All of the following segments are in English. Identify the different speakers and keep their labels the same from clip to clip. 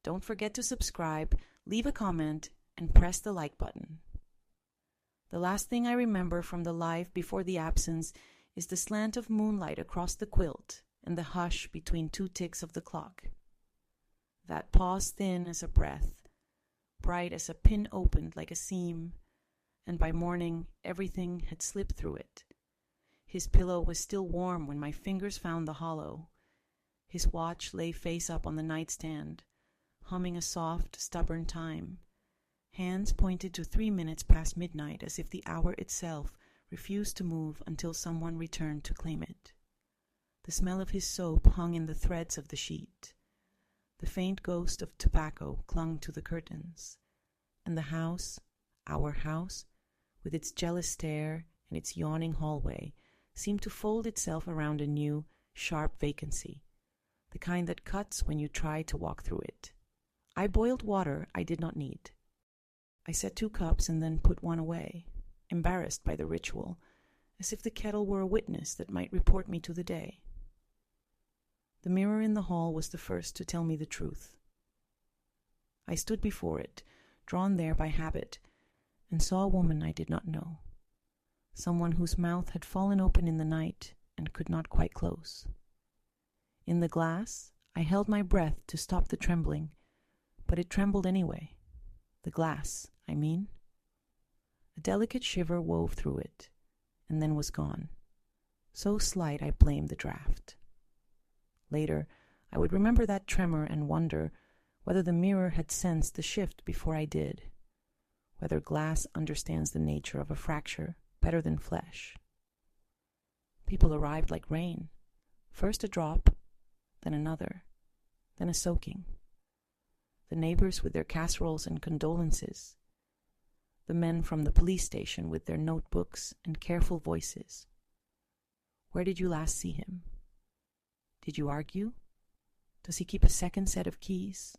Speaker 1: Don't forget to subscribe, leave a comment, and press the like button. The last thing I remember from the life before the absence is the slant of moonlight across the quilt and the hush between 2 ticks of the clock. That pause thin as a breath, bright as a pin opened like a seam, and by morning everything had slipped through it. His pillow was still warm when my fingers found the hollow. His watch lay face up on the nightstand, humming a soft, stubborn time. Hands pointed to 3 minutes past midnight as if the hour itself refused to move until someone returned to claim it. The smell of his soap hung in the threads of the sheet. The faint ghost of tobacco clung to the curtains. And the house, our house, with its jealous stare and its yawning hallway, seemed to fold itself around a new, sharp vacancy, the kind that cuts when you try to walk through it. I boiled water I did not need. I set 2 cups and then put one away, embarrassed by the ritual, as if the kettle were a witness that might report me to the day. The mirror in the hall was the first to tell me the truth. I stood before it, drawn there by habit, and saw a woman I did not know, someone whose mouth had fallen open in the night and could not quite close. In the glass, I held my breath to stop the trembling, but it trembled anyway. The glass, I mean. A delicate shiver wove through it, and then was gone. So slight I blamed the draught. Later, I would remember that tremor and wonder whether the mirror had sensed the shift before I did, whether glass understands the nature of a fracture better than flesh. People arrived like rain, first a drop, then another, then a soaking. The neighbors with their casseroles and condolences, the men from the police station with their notebooks and careful voices. Where did you last see him? Did you argue? Does he keep a second set of keys?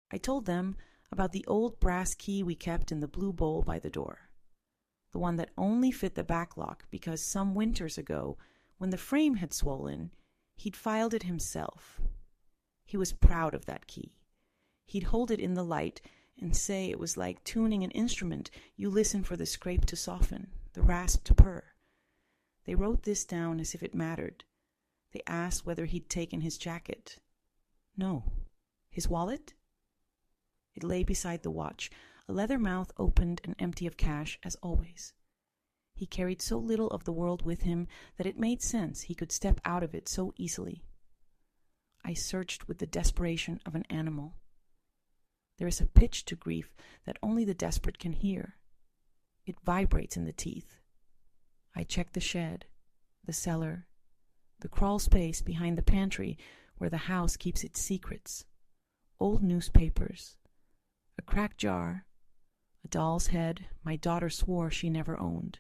Speaker 1: I told them about the old brass key we kept in the blue bowl by the door, the one that only fit the back lock because some winters ago, when the frame had swollen, he'd filed it himself. He was proud of that key. He'd hold it in the light and say it was like tuning an instrument. You listen for the scrape to soften, the rasp to purr. They wrote this down as if it mattered. They asked whether he'd taken his jacket. No. His wallet? It lay beside the watch, a leather mouth opened and empty of cash, as always. He carried so little of the world with him that it made sense he could step out of it so easily. I searched with the desperation of an animal. There is a pitch to grief that only the desperate can hear. It vibrates in the teeth. I checked the shed, the cellar, the crawl space behind the pantry where the house keeps its secrets, old newspapers, a cracked jar, a doll's head my daughter swore she never owned.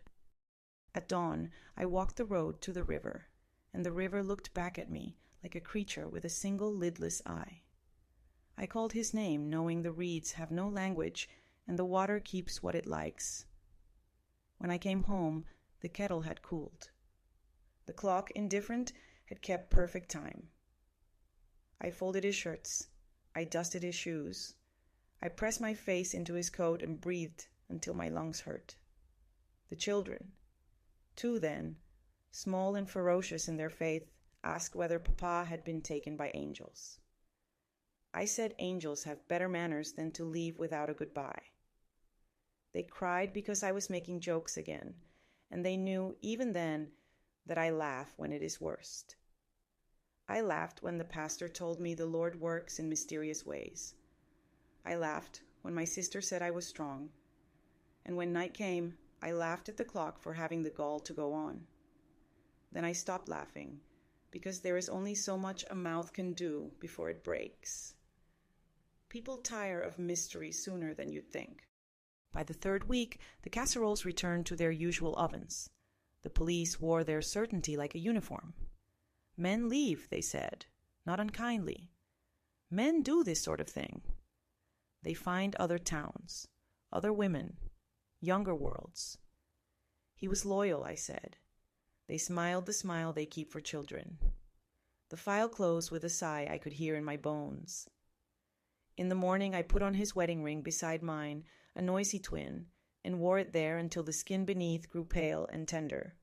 Speaker 1: At dawn, I walked the road to the river, and the river looked back at me like a creature with a single lidless eye. I called his name, knowing the reeds have no language and the water keeps what it likes. When I came home, the kettle had cooled. The clock, indifferent, had kept perfect time. I folded his shirts. I dusted his shoes. I pressed my face into his coat and breathed until my lungs hurt. The children, 2 then, small and ferocious in their faith, asked whether Papa had been taken by angels. I said angels have better manners than to leave without a goodbye. They cried because I was making jokes again, and they knew even then that I laugh when it is worst. I laughed when the pastor told me the Lord works in mysterious ways. I laughed when my sister said I was strong, and when night came, I laughed at the clock for having the gall to go on. Then I stopped laughing, because there is only so much a mouth can do before it breaks. People tire of mystery sooner than you'd think. By the 3rd week, the casseroles returned to their usual ovens. The police wore their certainty like a uniform. Men leave, they said, not unkindly. Men do this sort of thing. They find other towns, other women, younger worlds. He was loyal, I said. They smiled the smile they keep for children. The file closed with a sigh I could hear in my bones. In the morning, I put on his wedding ring beside mine, a noisy twin, and wore it there until the skin beneath grew pale and tender.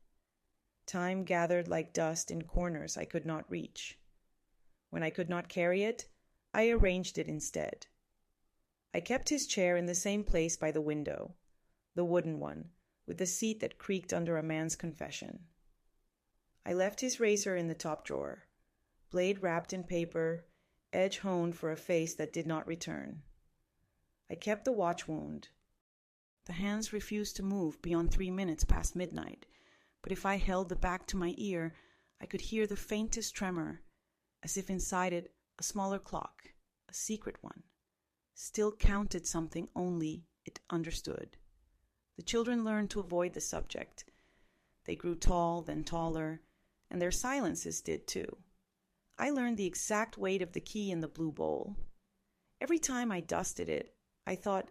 Speaker 1: Time gathered like dust in corners I could not reach. When I could not carry it, I arranged it instead. I kept his chair in the same place by the window, the wooden one, with the seat that creaked under a man's confession. I left his razor in the top drawer, blade wrapped in paper, edge honed for a face that did not return. I kept the watch wound. The hands refused to move beyond 3 minutes past midnight, but if I held the back to my ear, I could hear the faintest tremor, as if inside it a smaller clock, a secret one, still counted something only it understood. The children learned to avoid the subject. They grew tall, then taller, and their silences did too. I learned the exact weight of the key in the blue bowl. Every time I dusted it, I thought,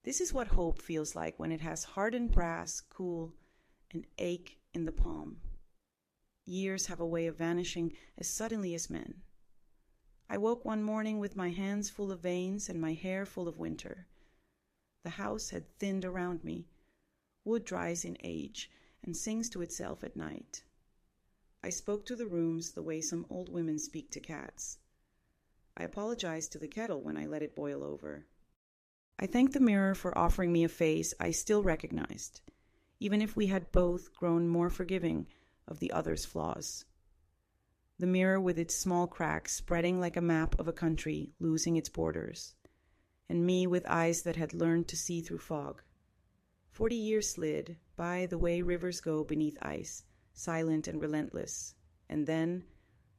Speaker 1: this is what hope feels like when it has hardened brass, cool, and ache in the palm. Years have a way of vanishing as suddenly as men. I woke one morning with my hands full of veins and my hair full of winter. The house had thinned around me. Wood dries in age and sings to itself at night. I spoke to the rooms the way some old women speak to cats. I apologized to the kettle when I let it boil over. I thanked the mirror for offering me a face I still recognized, even if we had both grown more forgiving of the other's flaws. The mirror with its small cracks spreading like a map of a country losing its borders, and me with eyes that had learned to see through fog. 40 years slid by the way rivers go beneath ice, silent and relentless, and then,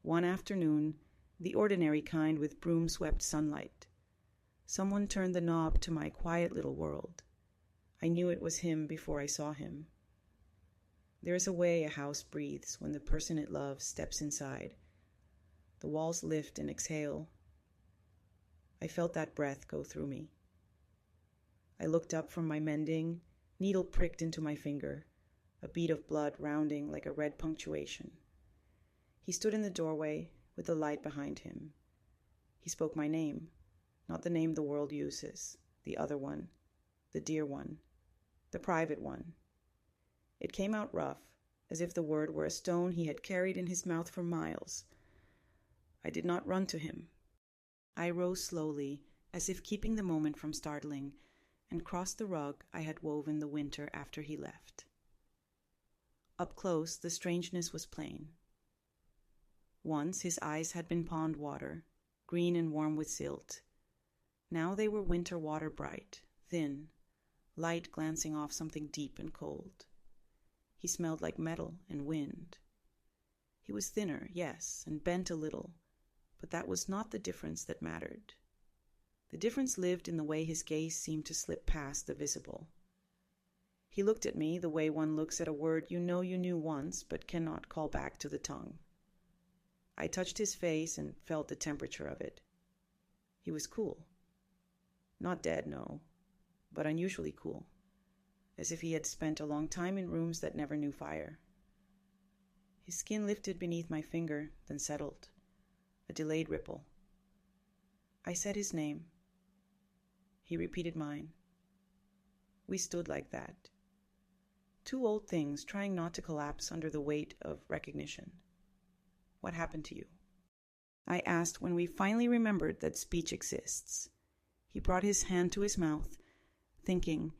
Speaker 1: one afternoon, the ordinary kind with broom-swept sunlight. Someone turned the knob to my quiet little world. I knew it was him before I saw him. There is a way a house breathes when the person it loves steps inside. The walls lift and exhale. I felt that breath go through me. I looked up from my mending, needle pricked into my finger, a bead of blood rounding like a red punctuation. He stood in the doorway with the light behind him. He spoke my name, not the name the world uses, the other one, the dear one, the private one. It came out rough, as if the word were a stone he had carried in his mouth for miles. I did not run to him. I rose slowly, as if keeping the moment from startling, and crossed the rug I had woven the winter after he left. Up close, the strangeness was plain. Once his eyes had been pond water, green and warm with silt. Now they were winter water bright, thin, light glancing off something deep and cold. He smelled like metal and wind. He was thinner, yes, and bent a little, but that was not the difference that mattered. The difference lived in the way his gaze seemed to slip past the visible. He looked at me the way one looks at a word you know you knew once but cannot call back to the tongue. I touched his face and felt the temperature of it. He was cool. Not dead, no, but unusually cool, as if he had spent a long time in rooms that never knew fire. His skin lifted beneath my finger, then settled, a delayed ripple. I said his name. He repeated mine. We stood like that. Two old things trying not to collapse under the weight of recognition. What happened to you? I asked when we finally remembered that speech exists. He brought his hand to his mouth, thinking,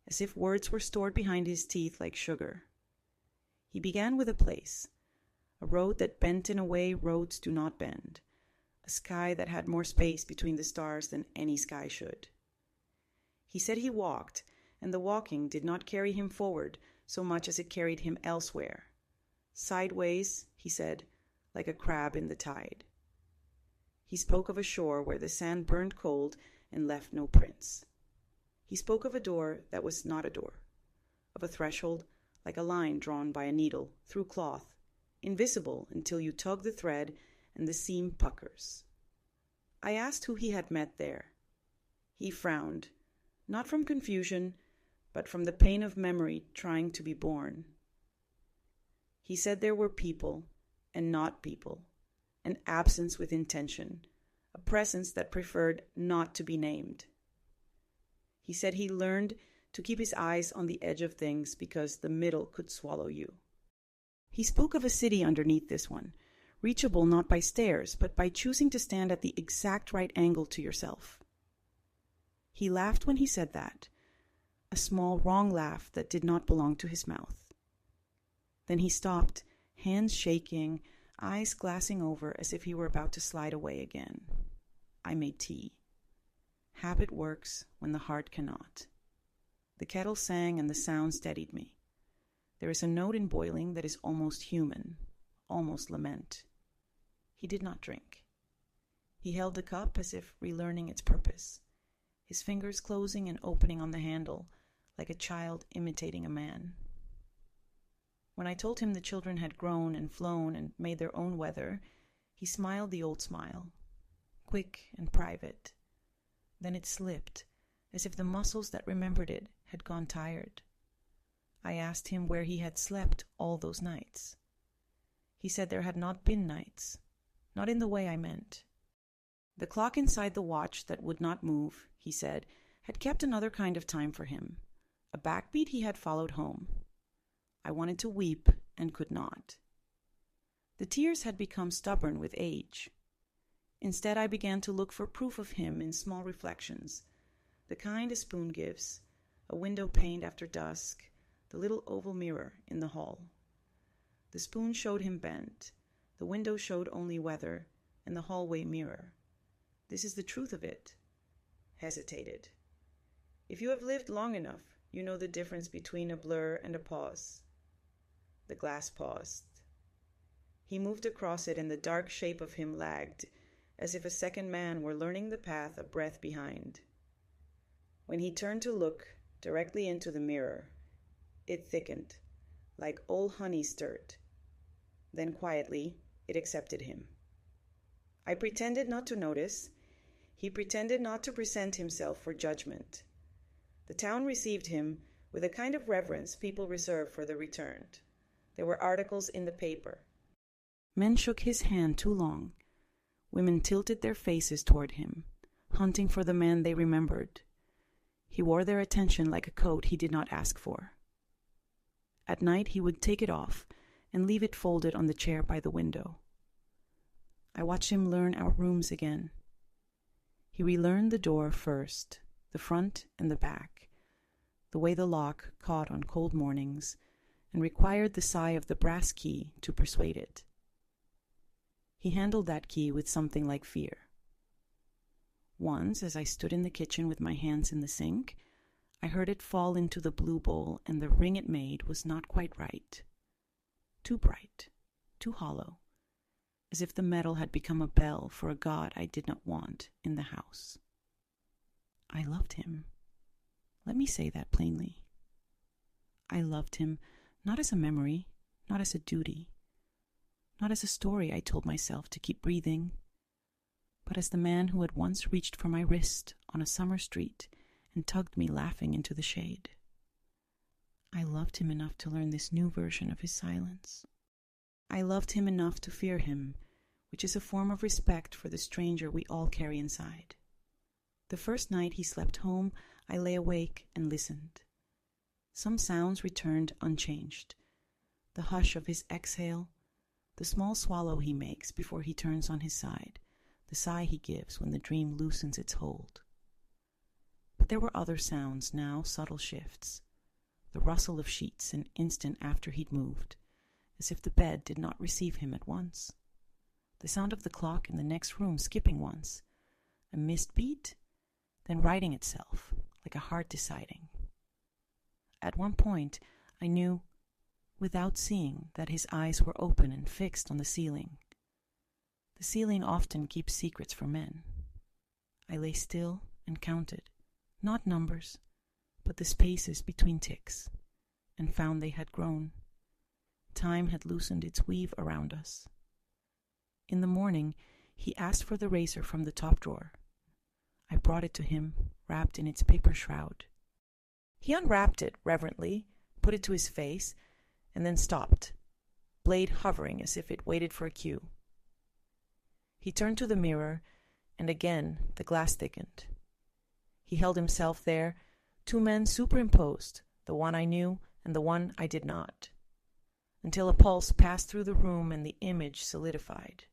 Speaker 1: as if words were stored behind his teeth like sugar. He began with a place, a road that bent in a way roads do not bend, a sky that had more space between the stars than any sky should. He said he walked, and the walking did not carry him forward so much as it carried him elsewhere. Sideways, he said, like a crab in the tide. He spoke of a shore where the sand burned cold and left no prints. He spoke of a door that was not a door, of a threshold like a line drawn by a needle through cloth, invisible until you tug the thread and the seam puckers. I asked who he had met there. He frowned, not from confusion, but from the pain of memory trying to be born. He said there were people and not people, an absence with intention, a presence that preferred not to be named. He said he learned to keep his eyes on the edge of things because the middle could swallow you. He spoke of a city underneath this one, reachable not by stairs, but by choosing to stand at the exact right angle to yourself. He laughed when he said that, a small wrong laugh that did not belong to his mouth. Then he stopped, hands shaking, eyes glassing over as if he were about to slide away again. I made tea. Habit works when the heart cannot. The kettle sang and the sound steadied me. There is a note in boiling that is almost human, almost lament. He did not drink. He held the cup as if relearning its purpose, his fingers closing and opening on the handle, like a child imitating a man. When I told him the children had grown and flown and made their own weather, he smiled the old smile, quick and private. Then it slipped, as if the muscles that remembered it had gone tired. I asked him where he had slept all those nights. He said there had not been nights, not in the way I meant. The clock inside the watch that would not move, he said, had kept another kind of time for him, a backbeat he had followed home. I wanted to weep and could not. The tears had become stubborn with age. Instead, I began to look for proof of him in small reflections, the kind a spoon gives, a window paned after dusk, the little oval mirror in the hall. The spoon showed him bent, the window showed only weather, and the hallway mirror. This is the truth of it. Hesitated. If you have lived long enough, you know the difference between a blur and a pause. The glass paused. He moved across it, and the dark shape of him lagged, as if a second man were learning the path a breath behind. When he turned to look directly into the mirror, it thickened, like old honey stirred. Then quietly, it accepted him. I pretended not to notice. He pretended not to present himself for judgment. The town received him with a kind of reverence people reserve for the returned. There were articles in the paper. Men shook his hand too long. Women tilted their faces toward him, hunting for the man they remembered. He wore their attention like a coat he did not ask for. At night he would take it off and leave it folded on the chair by the window. I watched him learn our rooms again. He relearned the door first, the front and the back, the way the lock caught on cold mornings, and required the sigh of the brass key to persuade it. He handled that key with something like fear. Once, as I stood in the kitchen with my hands in the sink, I heard it fall into the blue bowl, and the ring it made was not quite right. Too bright, too hollow, as if the metal had become a bell for a god I did not want in the house. I loved him. Let me say that plainly. I loved him not as a memory, not as a duty, not as a story I told myself to keep breathing, but as the man who had once reached for my wrist on a summer street and tugged me laughing into the shade. I loved him enough to learn this new version of his silence. I loved him enough to fear him, which is a form of respect for the stranger we all carry inside. The first night he slept home, I lay awake and listened. Some sounds returned unchanged. The hush of his exhale, the small swallow he makes before he turns on his side, the sigh he gives when the dream loosens its hold. But there were other sounds now, subtle shifts. The rustle of sheets an instant after he'd moved, as if the bed did not receive him at once. The sound of the clock in the next room skipping once, a missed beat, then righting itself, like a heart deciding. At one point, I knew, without seeing, that his eyes were open and fixed on the ceiling. The ceiling often keeps secrets for men. I lay still and counted, not numbers, but the spaces between ticks, and found they had grown. Time had loosened its weave around us. In the morning, he asked for the razor from the top drawer. I brought it to him, wrapped in its paper shroud. He unwrapped it reverently, put it to his face, and then stopped, blade hovering as if it waited for a cue. He turned to the mirror, and again the glass thickened. He held himself there, two men superimposed, the one I knew and the one I did not, until a pulse passed through the room and the image solidified.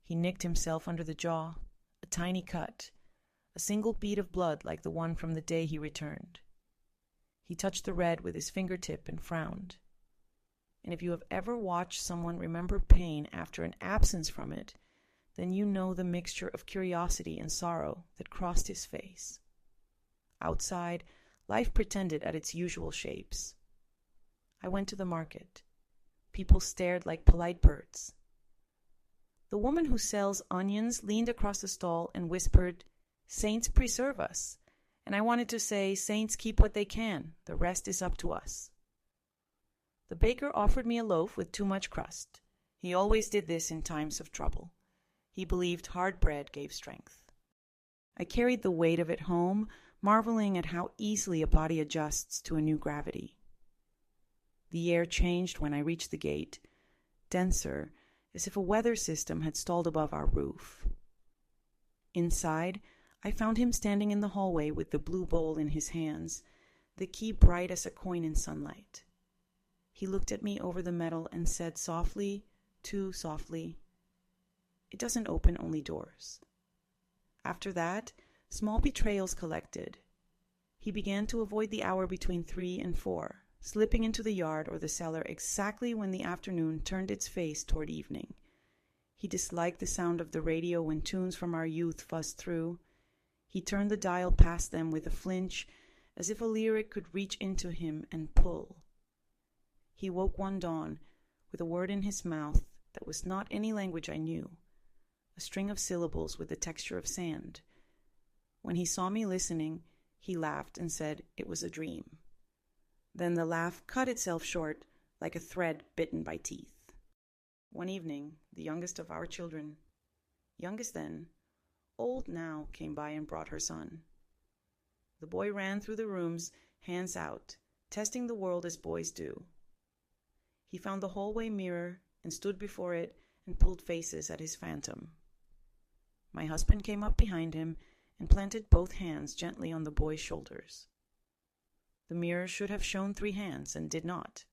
Speaker 1: He nicked himself under the jaw, a tiny cut, a single bead of blood like the one from the day he returned. He touched the red with his fingertip and frowned. And if you have ever watched someone remember pain after an absence from it, then you know the mixture of curiosity and sorrow that crossed his face. Outside, life pretended at its usual shapes. I went to the market. People stared like polite birds. The woman who sells onions leaned across the stall and whispered, "Saints preserve us." And I wanted to say, "Saints keep what they can. The rest is up to us." The baker offered me a loaf with too much crust. He always did this in times of trouble. He believed hard bread gave strength. I carried the weight of it home, marveling at how easily a body adjusts to a new gravity. The air changed when I reached the gate, denser, as if a weather system had stalled above our roof. Inside, I found him standing in the hallway with the blue bowl in his hands, the key bright as a coin in sunlight. He looked at me over the metal and said softly, too softly, "It doesn't open only doors." After that, small betrayals collected. He began to avoid the hour between 3 and 4, slipping into the yard or the cellar exactly when the afternoon turned its face toward evening. He disliked the sound of the radio when tunes from our youth fuzzed through. He turned the dial past them with a flinch, as if a lyric could reach into him and pull. He woke one dawn with a word in his mouth that was not any language I knew, a string of syllables with the texture of sand. When he saw me listening, he laughed and said it was a dream. Then the laugh cut itself short like a thread bitten by teeth. One evening, the youngest of our children, youngest then, old now, came by and brought her son. The boy ran through the rooms, hands out, testing the world as boys do. He found the hallway mirror and stood before it and pulled faces at his phantom. My husband came up behind him and planted both hands gently on the boy's shoulders. The mirror should have shown 3 hands and did not.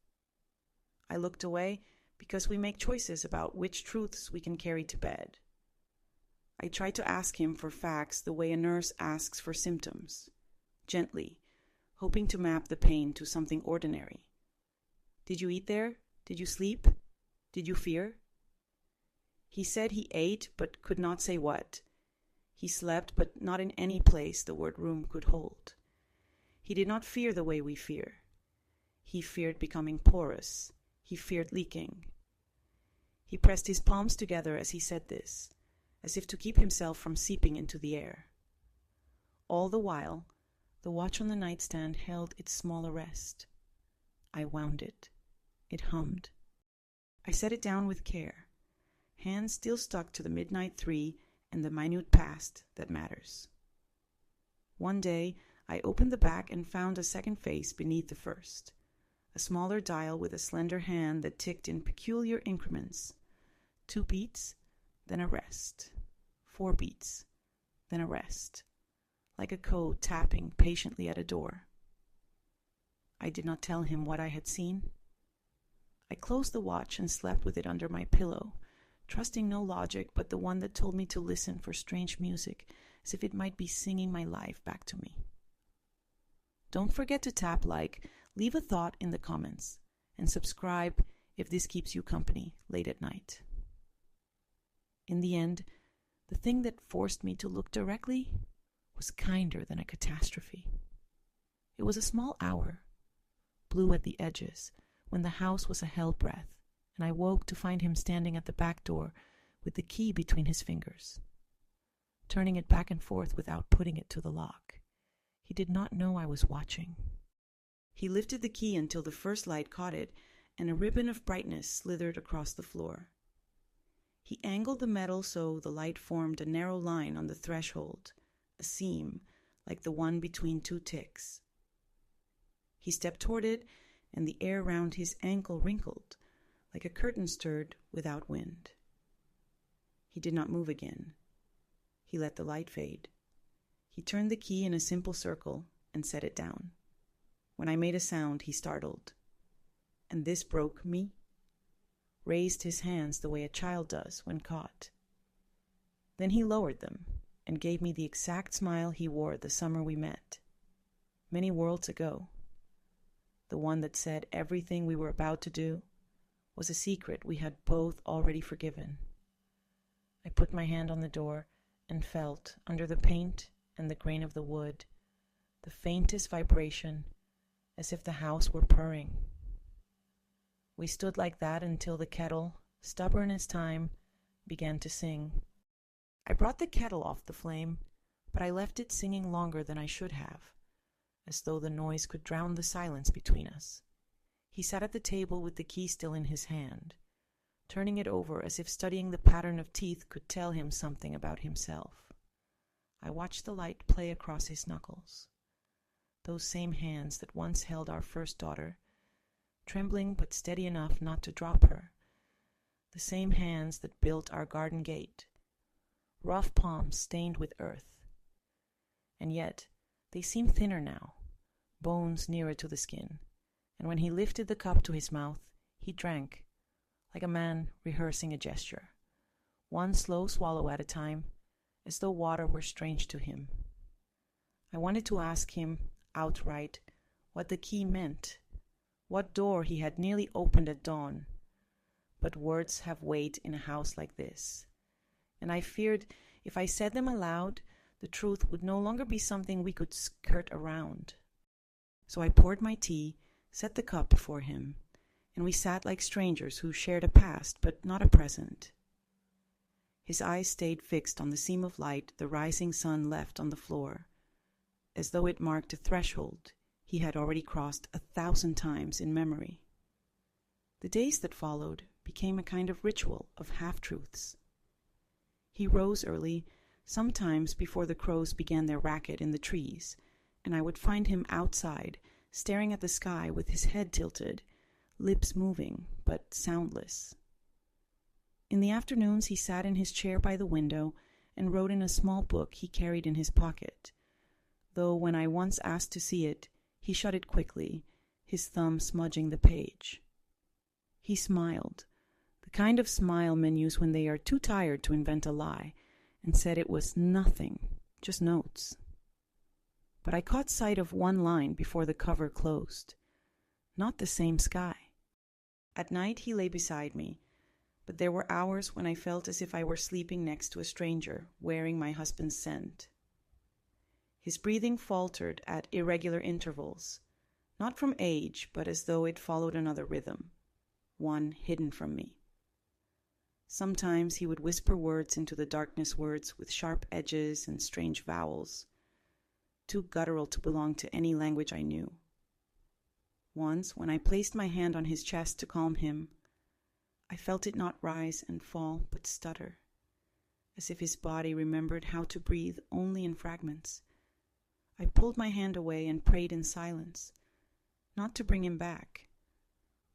Speaker 1: I looked away because we make choices about which truths we can carry to bed. I tried to ask him for facts the way a nurse asks for symptoms, gently, hoping to map the pain to something ordinary. Did you eat there? Did you sleep? Did you fear? He said he ate but could not say what. He slept but not in any place the word room could hold. He did not fear the way we fear. He feared becoming porous. He feared leaking. He pressed his palms together as he said this, as if to keep himself from seeping into the air. All the while, the watch on the nightstand held its small arrest. I wound it. It hummed. I set it down with care, hands still stuck to the midnight 3 and the minute past that matters. One day, I opened the back and found a second face beneath the first, a smaller dial with a slender hand that ticked in peculiar increments. 2 beats, then a rest. 4 beats, then a rest, like a code tapping patiently at a door. I did not tell him what I had seen. I closed the watch and slept with it under my pillow, trusting no logic but the one that told me to listen for strange music, as if it might be singing my life back to me. Don't forget to tap like, leave a thought in the comments, and subscribe if this keeps you company late at night. In the end, the thing that forced me to look directly was kinder than a catastrophe. It was a small hour, blue at the edges, when the house was a hell breath, and I woke to find him standing at the back door with the key between his fingers, turning it back and forth without putting it to the lock. He did not know I was watching. He lifted the key until the first light caught it, and a ribbon of brightness slithered across the floor. He angled the metal so the light formed a narrow line on the threshold, a seam like the one between 2 ticks. He stepped toward it, and the air round his ankle wrinkled, like a curtain stirred without wind. He did not move again. He let the light fade. He turned the key in a simple circle and set it down. When I made a sound, he startled. And this broke me. Raised his hands the way a child does when caught. Then he lowered them and gave me the exact smile he wore the summer we met, many worlds ago. The one that said everything we were about to do was a secret we had both already forgiven. I put my hand on the door and felt, under the paint and the grain of the wood, the faintest vibration, as if the house were purring. We stood like that until the kettle, stubborn as time, began to sing. I brought the kettle off the flame, but I left it singing longer than I should have, as though the noise could drown the silence between us. He sat at the table with the key still in his hand, turning it over as if studying the pattern of teeth could tell him something about himself. I watched the light play across his knuckles. Those same hands that once held our first daughter, trembling but steady enough not to drop her. The same hands that built our garden gate, rough palms stained with earth. And yet, they seemed thinner now, bones nearer to the skin, and when he lifted the cup to his mouth, he drank, like a man rehearsing a gesture, one slow swallow at a time, as though water were strange to him. I wanted to ask him, outright, what the key meant, what door he had nearly opened at dawn, but words have weight in a house like this, and I feared if I said them aloud, the truth would no longer be something we could skirt around. So I poured my tea, set the cup before him, and we sat like strangers who shared a past but not a present. His eyes stayed fixed on the seam of light the rising sun left on the floor, as though it marked a threshold he had already crossed 1,000 times in memory. The days that followed became a kind of ritual of half-truths. He rose early, sometimes before the crows began their racket in the trees, and I would find him outside, staring at the sky with his head tilted, lips moving, but soundless. In the afternoons he sat in his chair by the window and wrote in a small book he carried in his pocket, though when I once asked to see it, he shut it quickly, his thumb smudging the page. He smiled, the kind of smile men use when they are too tired to invent a lie, and said it was nothing, just notes. But I caught sight of one line before the cover closed. Not the same sky. At night he lay beside me, but there were hours when I felt as if I were sleeping next to a stranger, wearing my husband's scent. His breathing faltered at irregular intervals, not from age, but as though it followed another rhythm, one hidden from me. Sometimes he would whisper words into the darkness, words with sharp edges and strange vowels, too guttural to belong to any language I knew. Once, when I placed my hand on his chest to calm him, I felt it not rise and fall, but stutter, as if his body remembered how to breathe only in fragments. I pulled my hand away and prayed in silence, not to bring him back,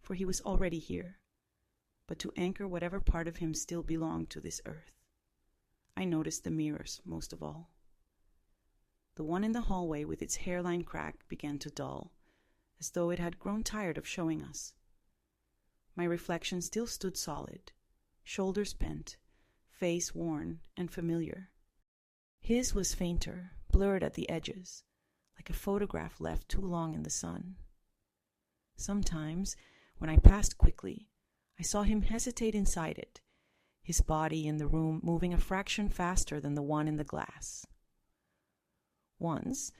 Speaker 1: for he was already here, but to anchor whatever part of him still belonged to this earth. I noticed the mirrors most of all. The one in the hallway with its hairline crack began to dull, as though it had grown tired of showing us. My reflection still stood solid, shoulders bent, face worn and familiar. His was fainter, blurred at the edges, like a photograph left too long in the sun. Sometimes, when I passed quickly, I saw him hesitate inside it, his body in the room moving a fraction faster than the one in the glass. Once,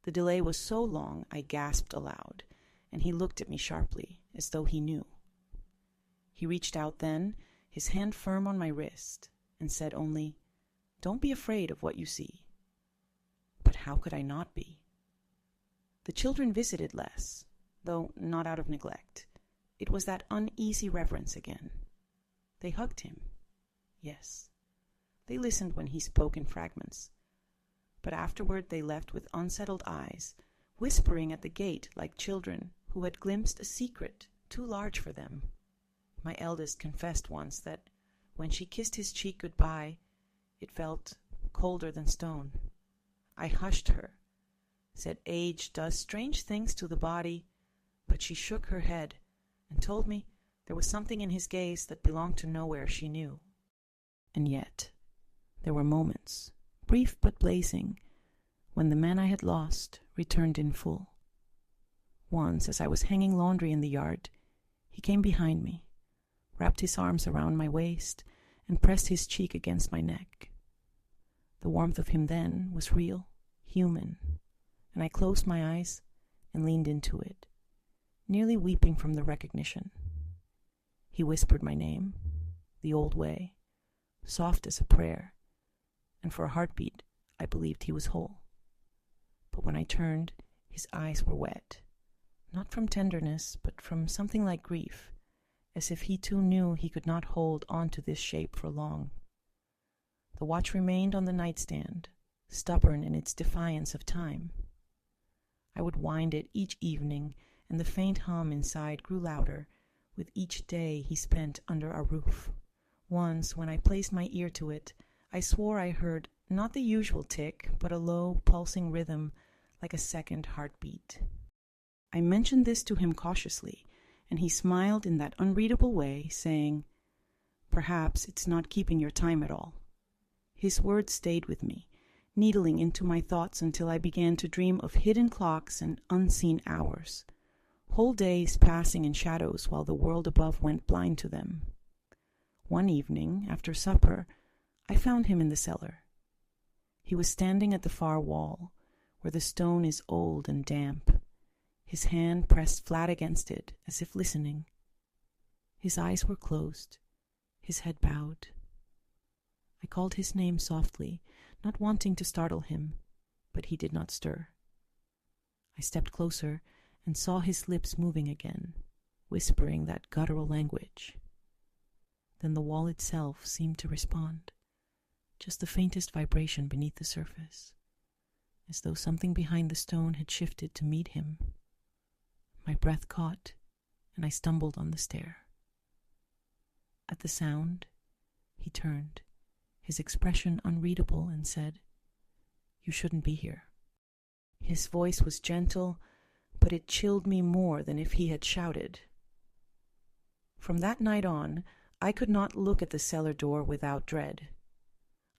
Speaker 1: the delay was so long I gasped aloud, and he looked at me sharply, as though he knew. He reached out then, his hand firm on my wrist, and said only, "Don't be afraid of what you see." But how could I not be? The children visited less, though not out of neglect. It was that uneasy reverence again. They hugged him. Yes. They listened when he spoke in fragments. But afterward they left with unsettled eyes, whispering at the gate like children who had glimpsed a secret too large for them. My eldest confessed once that when she kissed his cheek goodbye, it felt colder than stone. I hushed her, said age does strange things to the body, but she shook her head and told me there was something in his gaze that belonged to nowhere she knew. And yet, there were moments, brief but blazing, when the man I had lost returned in full. Once, as I was hanging laundry in the yard, he came behind me, wrapped his arms around my waist, and pressed his cheek against my neck. The warmth of him then was real, human, and I closed my eyes and leaned into it, nearly weeping from the recognition. He whispered my name, the old way, soft as a prayer, and for a heartbeat I believed he was whole. But when I turned, his eyes were wet, not from tenderness, but from something like grief, as if he too knew he could not hold on to this shape for long. The watch remained on the nightstand, stubborn in its defiance of time. I would wind it each evening, and the faint hum inside grew louder with each day he spent under our roof. Once, when I placed my ear to it, I swore I heard not the usual tick, but a low, pulsing rhythm like a second heartbeat. I mentioned this to him cautiously, and he smiled in that unreadable way, saying, "Perhaps it's not keeping your time at all." His words stayed with me, needling into my thoughts until I began to dream of hidden clocks and unseen hours, whole days passing in shadows while the world above went blind to them. One evening, after supper, I found him in the cellar. He was standing at the far wall, where the stone is old and damp, his hand pressed flat against it, as if listening. His eyes were closed, his head bowed. I called his name softly, not wanting to startle him, but he did not stir. I stepped closer and saw his lips moving again, whispering that guttural language. Then the wall itself seemed to respond, just the faintest vibration beneath the surface, as though something behind the stone had shifted to meet him. My breath caught, and I stumbled on the stair. At the sound, he turned, his expression unreadable, and said, "You shouldn't be here." His voice was gentle, but it chilled me more than if he had shouted. From that night on, I could not look at the cellar door without dread.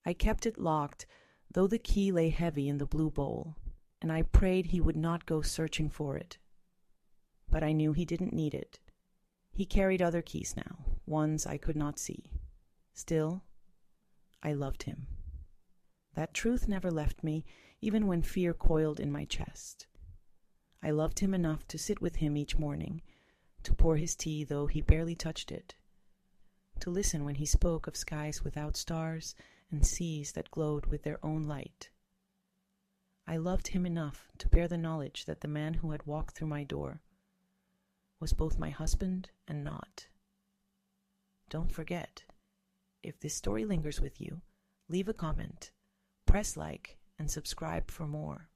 Speaker 1: I kept it locked, though the key lay heavy in the blue bowl, and I prayed he would not go searching for it. But I knew he didn't need it. He carried other keys now, ones I could not see. Still, I loved him. That truth never left me, even when fear coiled in my chest. I loved him enough to sit with him each morning, to pour his tea though he barely touched it, to listen when he spoke of skies without stars and seas that glowed with their own light. I loved him enough to bear the knowledge that the man who had walked through my door was both my husband and not. Don't forget, if this story lingers with you, leave a comment, press like, and subscribe for more.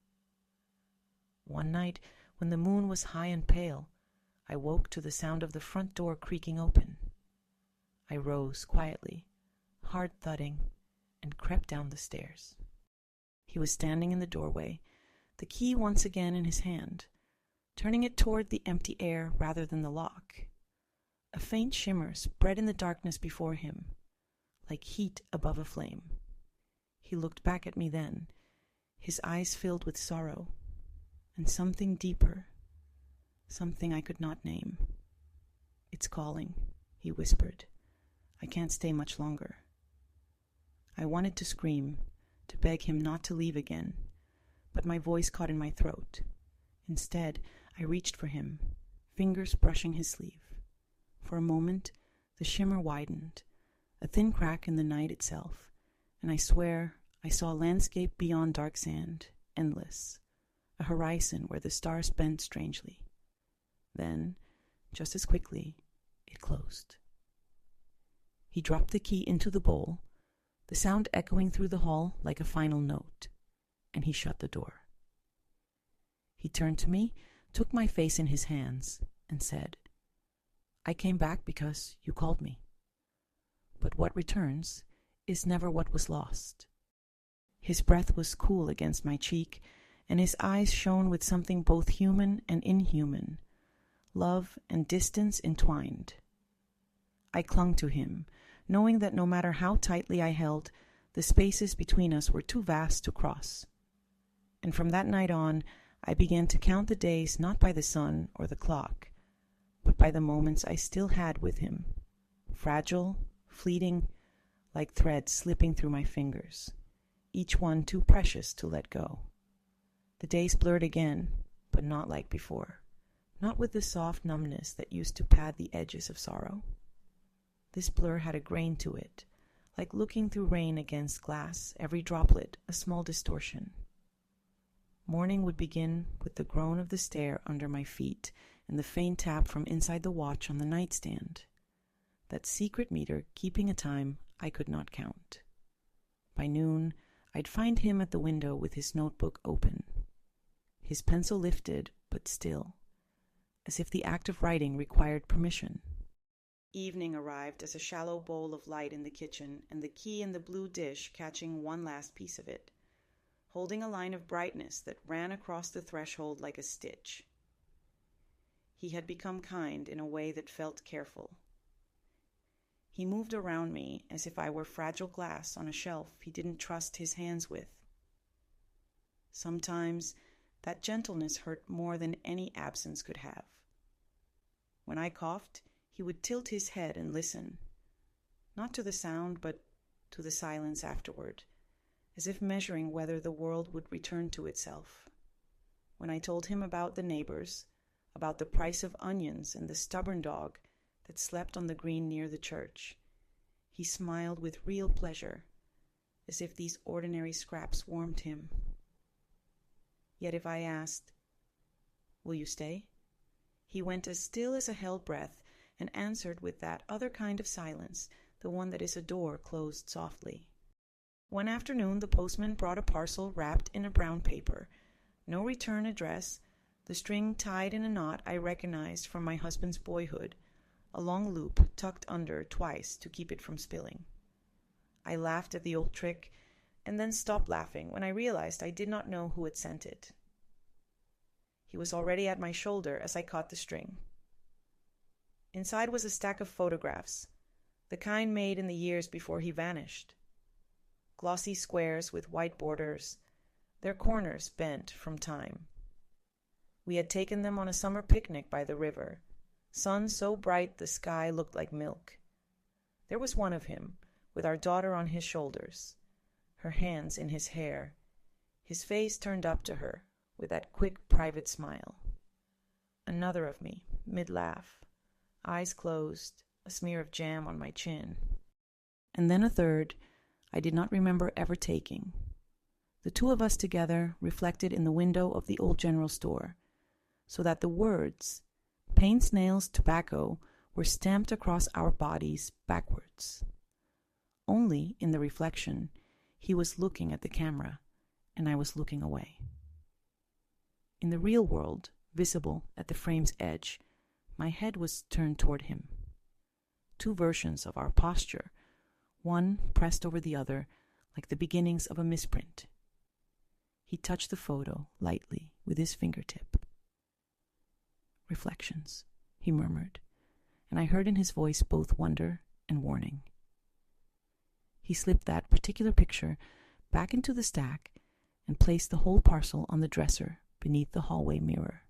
Speaker 1: One night, when the moon was high and pale, I woke to the sound of the front door creaking open. I rose quietly, hard thudding, and crept down the stairs. He was standing in the doorway, the key once again in his hand, turning it toward the empty air rather than the lock. A faint shimmer spread in the darkness before him, like heat above a flame. He looked back at me then, his eyes filled with sorrow, and something deeper, something I could not name. "It's calling," he whispered. "I can't stay much longer." I wanted to scream, to beg him not to leave again, but my voice caught in my throat. Instead, I reached for him, fingers brushing his sleeve. For a moment, the shimmer widened, a thin crack in the night itself, and I swear I saw a landscape beyond dark sand, endless, a horizon where the stars bent strangely. Then, just as quickly, it closed. He dropped the key into the bowl, the sound echoing through the hall like a final note, and he shut the door. He turned to me, took my face in his hands, and said, "I came back because you called me. But what returns is never what was lost." His breath was cool against my cheek, and his eyes shone with something both human and inhuman, love and distance entwined. I clung to him, knowing that no matter how tightly I held, the spaces between us were too vast to cross. And from that night on, I began to count the days not by the sun or the clock, but by the moments I still had with him, fragile, fleeting, like threads slipping through my fingers, each one too precious to let go. The days blurred again, but not like before, not with the soft numbness that used to pad the edges of sorrow. This blur had a grain to it, like looking through rain against glass, every droplet a small distortion. Morning would begin with the groan of the stair under my feet and the faint tap from inside the watch on the nightstand, that secret meter keeping a time I could not count. By noon, I'd find him at the window with his notebook open, his pencil lifted but still, as if the act of writing required permission. Evening arrived as a shallow bowl of light in the kitchen and the key in the blue dish catching one last piece of it, holding a line of brightness that ran across the threshold like a stitch. He had become kind in a way that felt careful. He moved around me as if I were fragile glass on a shelf he didn't trust his hands with. Sometimes that gentleness hurt more than any absence could have. When I coughed, he would tilt his head and listen, not to the sound, but to the silence afterward, as if measuring whether the world would return to itself. When I told him about the neighbors, about the price of onions and the stubborn dog that slept on the green near the church, he smiled with real pleasure, as if these ordinary scraps warmed him. Yet if I asked, "Will you stay?" he went as still as a held breath and answered with that other kind of silence, the one that is a door closed softly. One afternoon the postman brought a parcel wrapped in a brown paper, no return address, the string tied in a knot I recognized from my husband's boyhood, a long loop tucked under twice to keep it from spilling. I laughed at the old trick, and then stopped laughing when I realized I did not know who had sent it. He was already at my shoulder as I caught the string. Inside was a stack of photographs, the kind made in the years before he vanished. Glossy squares with white borders, their corners bent from time. We had taken them on a summer picnic by the river, sun so bright the sky looked like milk. There was one of him, with our daughter on his shoulders, her hands in his hair, his face turned up to her with that quick private smile. Another of me, mid-laugh, eyes closed, a smear of jam on my chin. And then a third I did not remember ever taking. The two of us together reflected in the window of the old general store, so that the words, paint, nails, tobacco, were stamped across our bodies backwards. Only in the reflection, he was looking at the camera, and I was looking away. In the real world, visible at the frame's edge, my head was turned toward him. Two versions of our posture, one pressed over the other like the beginnings of a misprint. He touched the photo lightly with his fingertip. "Reflections," he murmured, and I heard in his voice both wonder and warning. He slipped that particular picture back into the stack and placed the whole parcel on the dresser beneath the hallway mirror.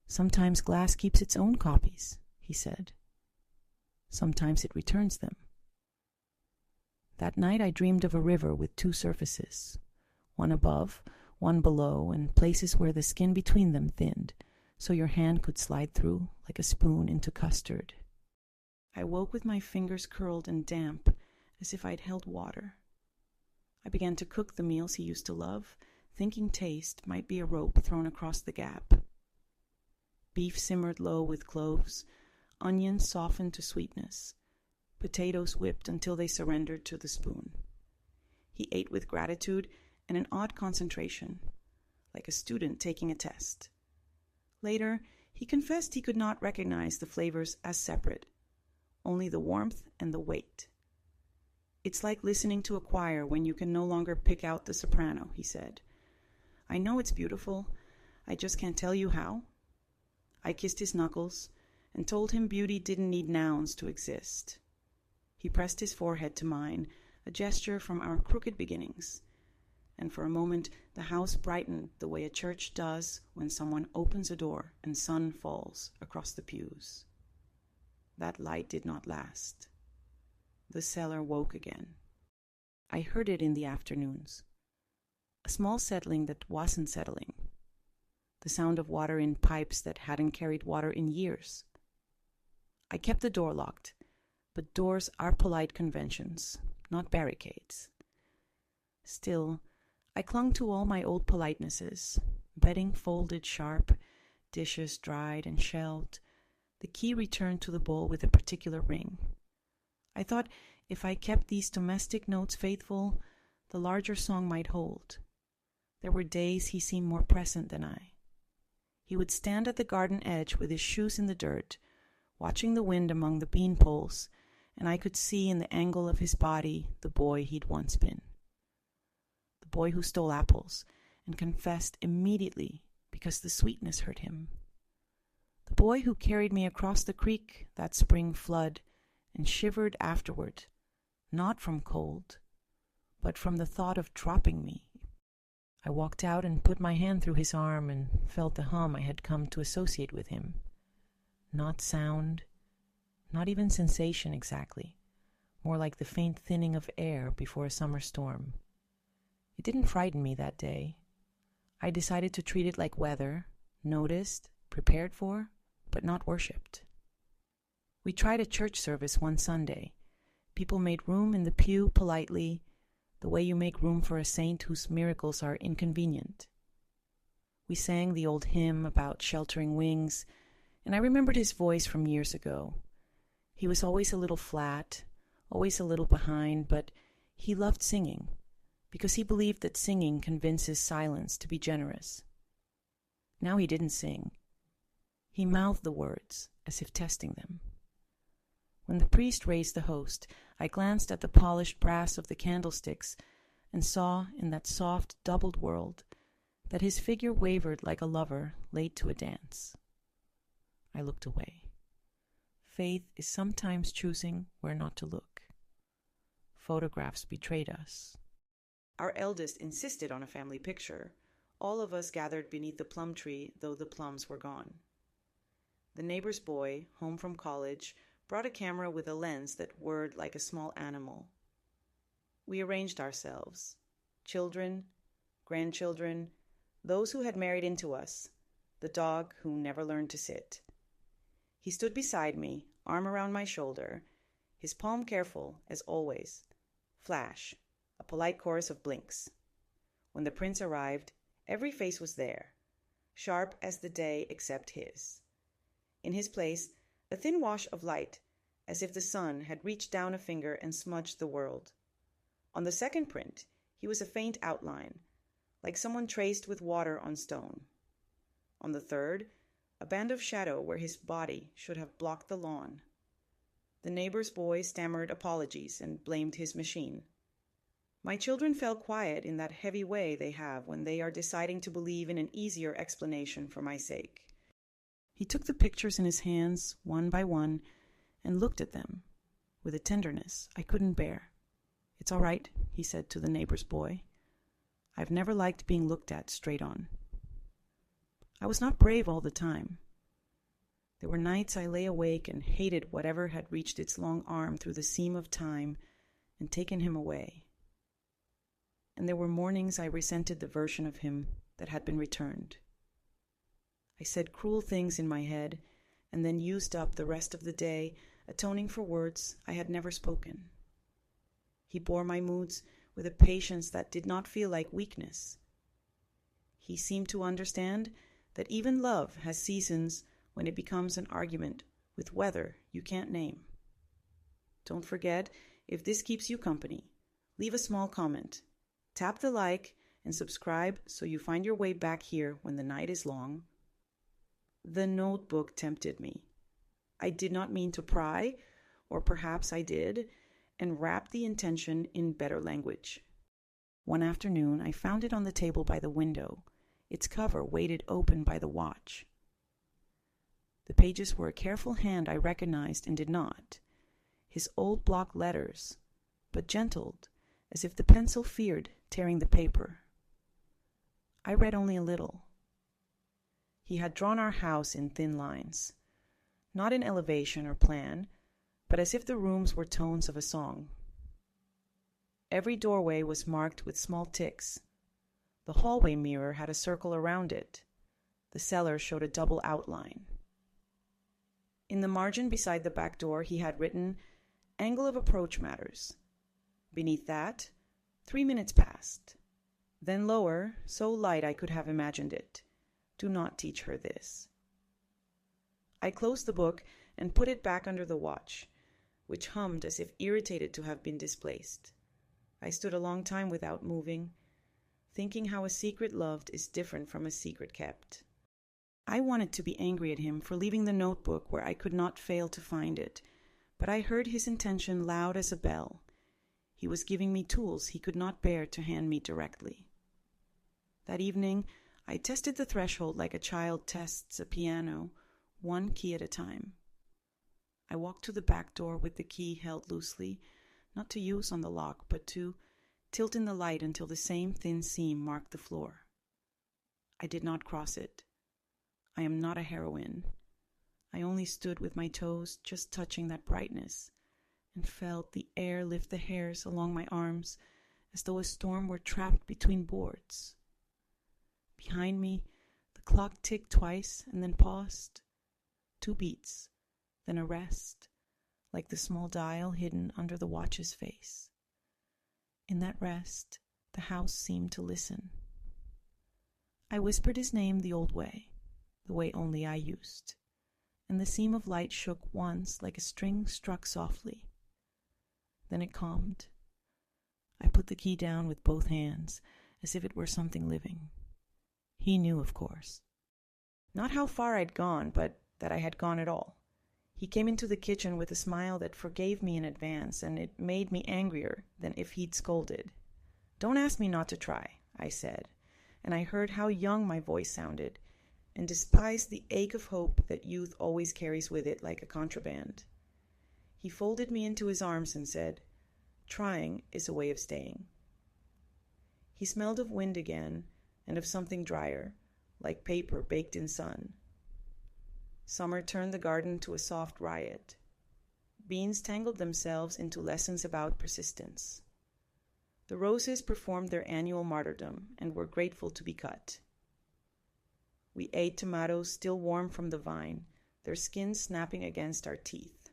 Speaker 1: "Sometimes glass keeps its own copies," he said. "Sometimes it returns them." That night I dreamed of a river with two surfaces, one above, one below, and places where the skin between them thinned, so your hand could slide through like a spoon into custard. I woke with my fingers curled and damp, as if I'd held water. I began to cook the meals he used to love, thinking taste might be a rope thrown across the gap. Beef simmered low with cloves, onions softened to sweetness, potatoes whipped until they surrendered to the spoon. He ate with gratitude and an odd concentration, like a student taking a test. Later, he confessed he could not recognize the flavors as separate, only the warmth and the weight. It's like listening to a choir when you can no longer pick out the soprano, he said. I know it's beautiful. I just can't tell you how. I kissed his knuckles and told him beauty didn't need nouns to exist. He pressed his forehead to mine, a gesture from our crooked beginnings. And for a moment, the house brightened the way a church does when someone opens a door and sun falls across the pews. That light did not last. The cellar woke again. I heard it in the afternoons. A small settling that wasn't settling. The sound of water in pipes that hadn't carried water in years. I kept the door locked, but doors are polite conventions, not barricades. Still, I clung to all my old politenesses, bedding folded sharp, dishes dried and shelved, the key returned to the bowl with a particular ring. I thought if I kept these domestic notes faithful, the larger song might hold. There were days he seemed more present than I. He would stand at the garden edge with his shoes in the dirt, watching the wind among the bean poles, and I could see in the angle of his body the boy he'd once been. The boy who stole apples and confessed immediately because the sweetness hurt him. The boy who carried me across the creek that spring flood and shivered afterward, not from cold, but from the thought of dropping me. I walked out and put my hand through his arm and felt the hum I had come to associate with him. Not sound, not even sensation exactly, more like the faint thinning of air before a summer storm. It didn't frighten me that day. I decided to treat it like weather, noticed, prepared for, but not worshipped. We tried a church service one Sunday. People made room in the pew politely, the way you make room for a saint whose miracles are inconvenient. We sang the old hymn about sheltering wings, and I remembered his voice from years ago. He was always a little flat, always a little behind, but he loved singing, because he believed that singing convinces silence to be generous. Now he didn't sing. He mouthed the words, as if testing them. When the priest raised the host, I glanced at the polished brass of the candlesticks and saw in that soft, doubled world that his figure wavered like a lover late to a dance. I looked away. Faith is sometimes choosing where not to look. Photographs betrayed us. Our eldest insisted on a family picture. All of us gathered beneath the plum tree, though the plums were gone. The neighbor's boy, home from college, brought a camera with a lens that whirred like a small animal. We arranged ourselves. Children, grandchildren, those who had married into us, the dog who never learned to sit. He stood beside me, arm around my shoulder, his palm careful, as always. Flash, a polite chorus of blinks. When the prince arrived, every face was there, sharp as the day except his. In his place, a thin wash of light, as if the sun had reached down a finger and smudged the world. On the second print, he was a faint outline, like someone traced with water on stone. On the third, a band of shadow where his body should have blocked the lawn. The neighbor's boy stammered apologies and blamed his machine. My children fell quiet in that heavy way they have when they are deciding to believe in an easier explanation for my sake. He took the pictures in his hands, one by one, and looked at them with a tenderness I couldn't bear. "It's all right," he said to the neighbor's boy. "I've never liked being looked at straight on." I was not brave all the time. There were nights I lay awake and hated whatever had reached its long arm through the seam of time and taken him away. And there were mornings I resented the version of him that had been returned. I said cruel things in my head and then used up the rest of the day atoning for words I had never spoken. He bore my moods with a patience that did not feel like weakness. He seemed to understand that even love has seasons when it becomes an argument with weather you can't name. Don't forget, if this keeps you company, leave a small comment, tap the like, and subscribe so you find your way back here when the night is long. The notebook tempted me. I did not mean to pry, or perhaps I did, and wrapped the intention in better language. One afternoon, I found it on the table by the window, its cover weighted open by the watch. The pages were a careful hand I recognized and did not, his old block letters, but gentled, as if the pencil feared tearing the paper. I read only a little. He had drawn our house in thin lines, not in elevation or plan, but as if the rooms were tones of a song. Every doorway was marked with small ticks. The hallway mirror had a circle around it. The cellar showed a double outline. In the margin beside the back door, he had written, "Angle of approach matters." Beneath that, 3 minutes past. Then lower, so light I could have imagined it. "Do not teach her this." I closed the book and put it back under the watch, which hummed as if irritated to have been displaced. I stood a long time without moving, thinking how a secret loved is different from a secret kept. I wanted to be angry at him for leaving the notebook where I could not fail to find it, but I heard his intention loud as a bell. He was giving me tools he could not bear to hand me directly. That evening, I tested the threshold like a child tests a piano, one key at a time. I walked to the back door with the key held loosely, not to use on the lock, but to tilt in the light until the same thin seam marked the floor. I did not cross it. I am not a heroine. I only stood with my toes just touching that brightness, and felt the air lift the hairs along my arms as though a storm were trapped between boards. Behind me, the clock ticked twice and then paused. 2 beats, then a rest, like the small dial hidden under the watch's face. In that rest, the house seemed to listen. I whispered his name the old way, the way only I used, and the seam of light shook once like a string struck softly. Then it calmed. I put the key down with both hands, as if it were something living. He knew, of course. Not how far I'd gone, but that I had gone at all. He came into the kitchen with a smile that forgave me in advance, and it made me angrier than if he'd scolded. "Don't ask me not to try," I said, and I heard how young my voice sounded, and despised the ache of hope that youth always carries with it like a contraband. He folded me into his arms and said, "Trying is a way of staying." He smelled of wind again, and of something drier, like paper baked in sun. Summer turned the garden to a soft riot. Beans tangled themselves into lessons about persistence. The roses performed their annual martyrdom and were grateful to be cut. We ate tomatoes still warm from the vine, their skins snapping against our teeth.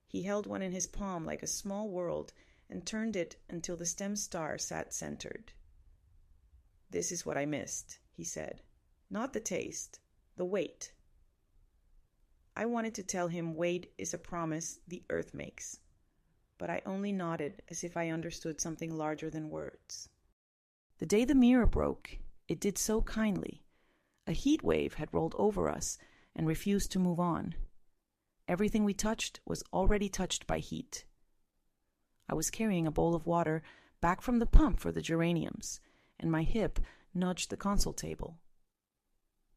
Speaker 1: He held one in his palm like a small world and turned it until the stem star sat centered. "This is what I missed," he said. "Not the taste, the weight." I wanted to tell him weight is a promise the earth makes, but I only nodded as if I understood something larger than words. The day the mirror broke, it did so kindly. A heat wave had rolled over us and refused to move on. Everything we touched was already touched by heat. I was carrying a bowl of water back from the pump for the geraniums, and my hip nudged the console table.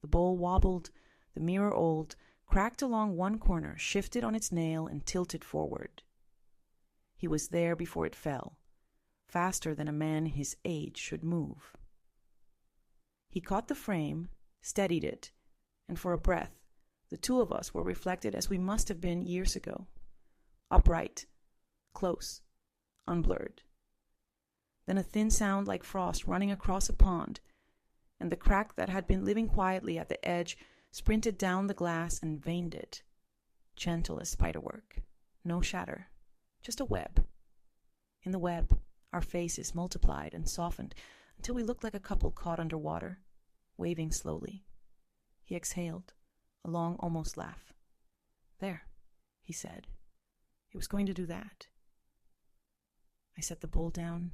Speaker 1: The bowl wobbled, the mirror old, cracked along one corner, shifted on its nail, and tilted forward. He was there before it fell, faster than a man his age should move. He caught the frame, steadied it, and for a breath, the two of us were reflected as we must have been years ago, upright, close, unblurred. Then a thin sound like frost running across a pond, and the crack that had been living quietly at the edge sprinted down the glass and veined it, gentle as spiderwork, no shatter, just a web. In the web, our faces multiplied and softened until we looked like a couple caught under water, waving slowly. He exhaled, a long, almost laugh. "There," he said. He was going to do that. I set the bowl down.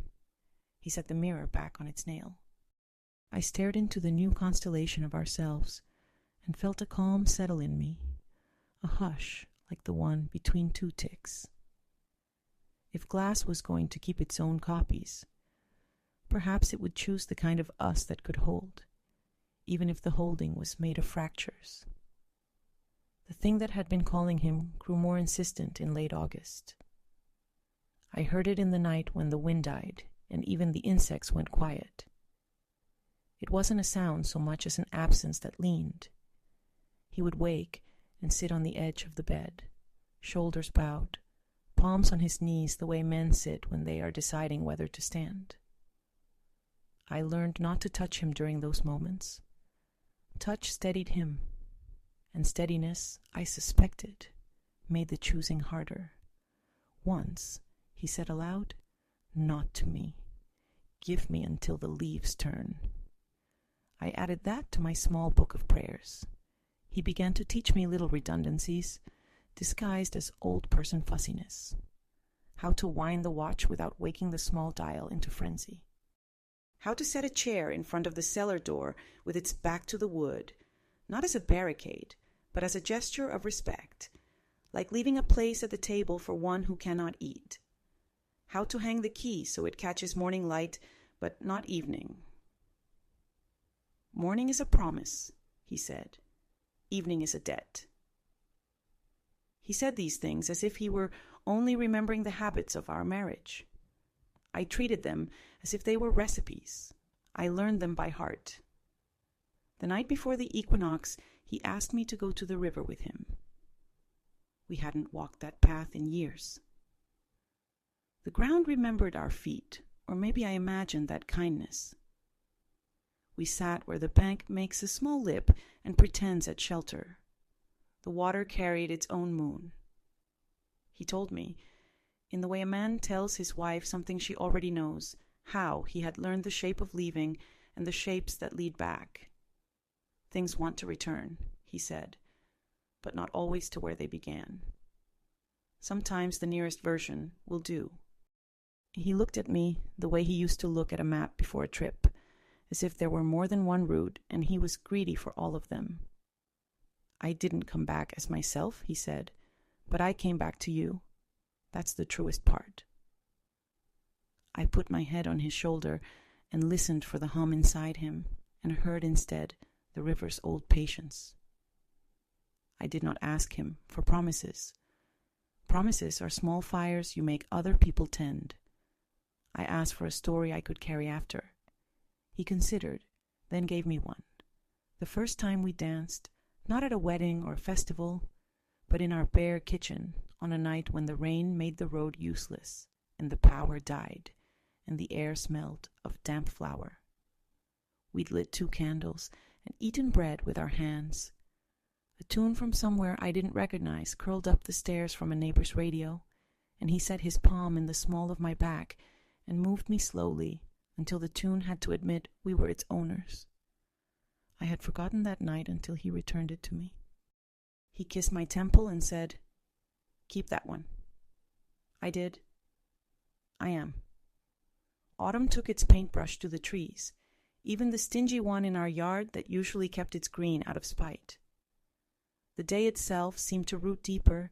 Speaker 1: He set the mirror back on its nail. I stared into the new constellation of ourselves and felt a calm settle in me, a hush like the one between 2 ticks. If glass was going to keep its own copies, perhaps it would choose the kind of us that could hold, even if the holding was made of fractures. The thing that had been calling him grew more insistent in late August. I heard it in the night when the wind died and even the insects went quiet. It wasn't a sound so much as an absence that leaned. He would wake and sit on the edge of the bed, shoulders bowed, palms on his knees the way men sit when they are deciding whether to stand. I learned not to touch him during those moments. Touch steadied him, and steadiness, I suspected, made the choosing harder. Once, he said aloud, "Not to me. Give me until the leaves turn." I added that to my small book of prayers. He began to teach me little redundancies, disguised as old-person fussiness. How to wind the watch without waking the small dial into frenzy. How to set a chair in front of the cellar door with its back to the wood, not as a barricade, but as a gesture of respect, like leaving a place at the table for one who cannot eat. How to hang the key so it catches morning light, but not evening. Morning is a promise, he said. Evening is a debt. He said these things as if he were only remembering the habits of our marriage. I treated them as if they were recipes. I learned them by heart. The night before the equinox, he asked me to go to the river with him. We hadn't walked that path in years. The ground remembered our feet, or maybe I imagined that kindness. We sat where the bank makes a small lip and pretends at shelter. The water carried its own moon. He told me, in the way a man tells his wife something she already knows, how he had learned the shape of leaving and the shapes that lead back. Things want to return, he said, but not always to where they began. Sometimes the nearest version will do. He looked at me the way he used to look at a map before a trip, as if there were more than one route and he was greedy for all of them. "I didn't come back as myself," he said, "but I came back to you. That's the truest part." I put my head on his shoulder and listened for the hum inside him, and heard instead the river's old patience. I did not ask him for promises. Promises are small fires you make other people tend. I asked for a story I could carry after. He considered, then gave me one. The first time we danced, not at a wedding or festival, but in our bare kitchen on a night when the rain made the road useless and the power died and the air smelled of damp flour. We'd lit 2 candles and eaten bread with our hands. A tune from somewhere I didn't recognize curled up the stairs from a neighbor's radio, and he set his palm in the small of my back and moved me slowly until the tune had to admit we were its owners. I had forgotten that night until he returned it to me. He kissed my temple and said, "Keep that one." I did. I am. Autumn took its paintbrush to the trees, even the stingy one in our yard that usually kept its green out of spite. The day itself seemed to root deeper,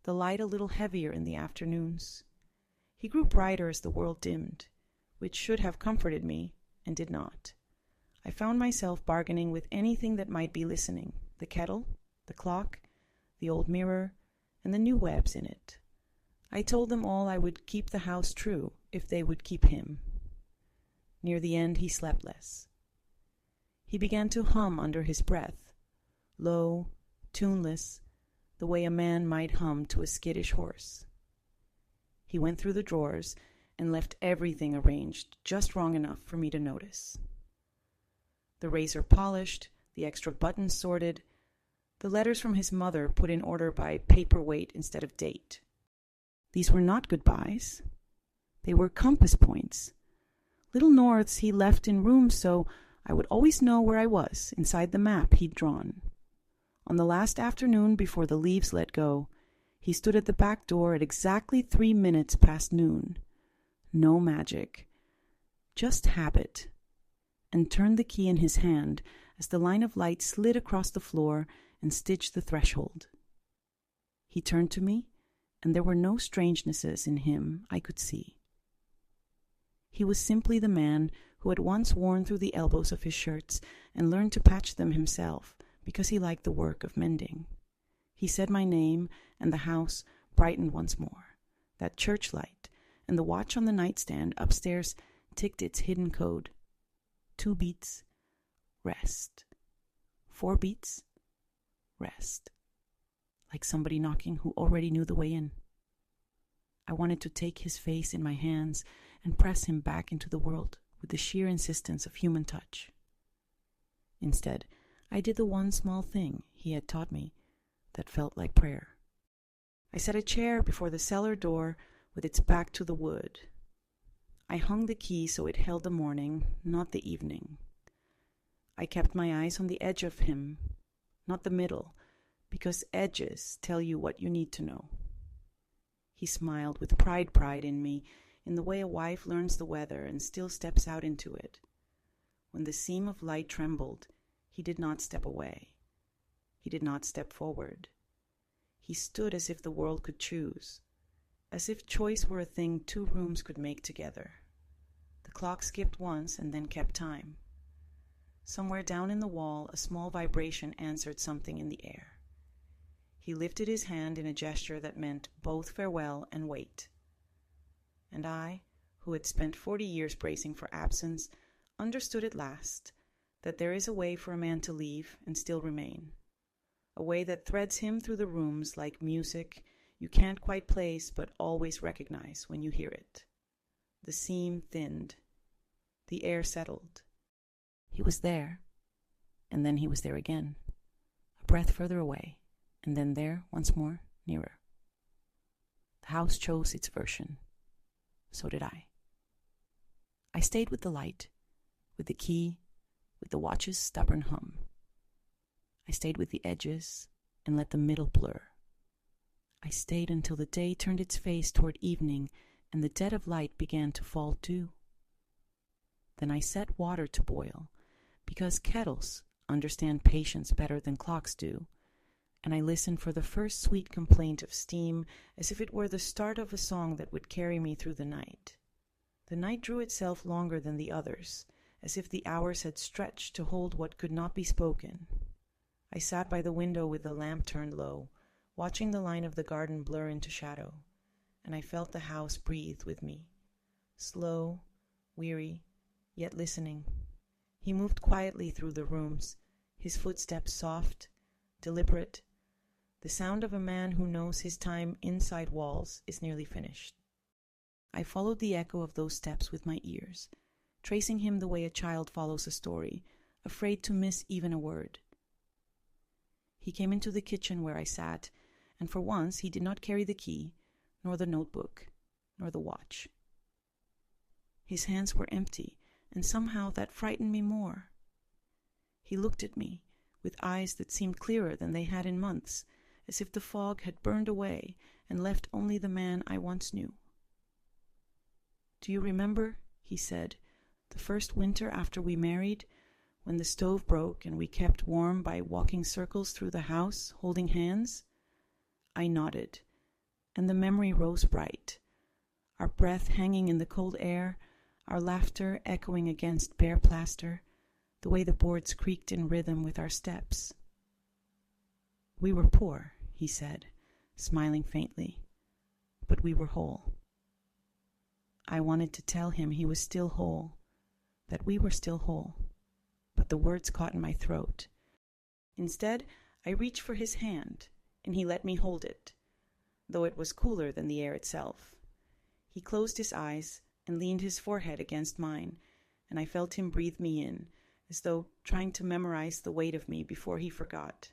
Speaker 1: the light a little heavier in the afternoons. He grew brighter as the world dimmed, which should have comforted me, and did not. I found myself bargaining with anything that might be listening, the kettle, the clock, the old mirror, and the new webs in it. I told them all I would keep the house true if they would keep him. Near the end he slept less. He began to hum under his breath, low, tuneless, the way a man might hum to a skittish horse. He went through the drawers and left everything arranged just wrong enough for me to notice. The razor polished, the extra buttons sorted, the letters from his mother put in order by paper weight instead of date. These were not goodbyes. They were compass points. Little norths he left in rooms so I would always know where I was inside the map he'd drawn. On the last afternoon before the leaves let go, he stood at the back door at exactly 3 minutes past noon. No magic, just habit, and turned the key in his hand as the line of light slid across the floor and stitched the threshold. He turned to me and there were no strangenesses in him I could see. He was simply the man who had once worn through the elbows of his shirts and learned to patch them himself because he liked the work of mending. He said my name, and the house brightened once more. That church light and the watch on the nightstand upstairs ticked its hidden code. 2 beats, rest. 4 beats, rest. Like somebody knocking who already knew the way in. I wanted to take his face in my hands and press him back into the world with the sheer insistence of human touch. Instead, I did the one small thing he had taught me that felt like prayer. I set a chair before the cellar door with its back to the wood. I hung the key so it held the morning, not the evening. I kept my eyes on the edge of him, not the middle, because edges tell you what you need to know. He smiled with pride in me, in the way a wife learns the weather and still steps out into it. When the seam of light trembled, he did not step away. He did not step forward. He stood as if the world could choose, as if choice were a thing 2 rooms could make together. The clock skipped once and then kept time. Somewhere down in the wall, a small vibration answered something in the air. He lifted his hand in a gesture that meant both farewell and wait. And I, who had spent 40 years bracing for absence, understood at last that there is a way for a man to leave and still remain. A way that threads him through the rooms like music you can't quite place but always recognize when you hear it. The seam thinned. The air settled. He was there, and then he was there again, a breath further away, and then there once more, nearer. The house chose its version. So did I. I stayed with the light, with the key, with the watch's stubborn hum. I stayed with the edges and let the middle blur. I stayed until the day turned its face toward evening and the dead of light began to fall too. Then I set water to boil, because kettles understand patience better than clocks do, and I listened for the first sweet complaint of steam as if it were the start of a song that would carry me through the night. The night drew itself longer than the others, as if the hours had stretched to hold what could not be spoken. I sat by the window with the lamp turned low, watching the line of the garden blur into shadow, and I felt the house breathe with me. Slow, weary, yet listening. He moved quietly through the rooms, his footsteps soft, deliberate, the sound of a man who knows his time inside walls is nearly finished. I followed the echo of those steps with my ears, tracing him the way a child follows a story, afraid to miss even a word. He came into the kitchen where I sat, and for once he did not carry the key, nor the notebook, nor the watch. His hands were empty, and somehow that frightened me more. He looked at me with eyes that seemed clearer than they had in months, as if the fog had burned away and left only the man I once knew. "Do you remember," he said, "the first winter after we married, when the stove broke and we kept warm by walking circles through the house, holding hands?" I nodded, and the memory rose bright, our breath hanging in the cold air, our laughter echoing against bare plaster, the way the boards creaked in rhythm with our steps. "We were poor," he said, smiling faintly, "but we were whole." I wanted to tell him he was still whole, that we were still whole, but the words caught in my throat. Instead, I reached for his hand, and he let me hold it, though it was cooler than the air itself. He closed his eyes and leaned his forehead against mine, and I felt him breathe me in, as though trying to memorize the weight of me before he forgot.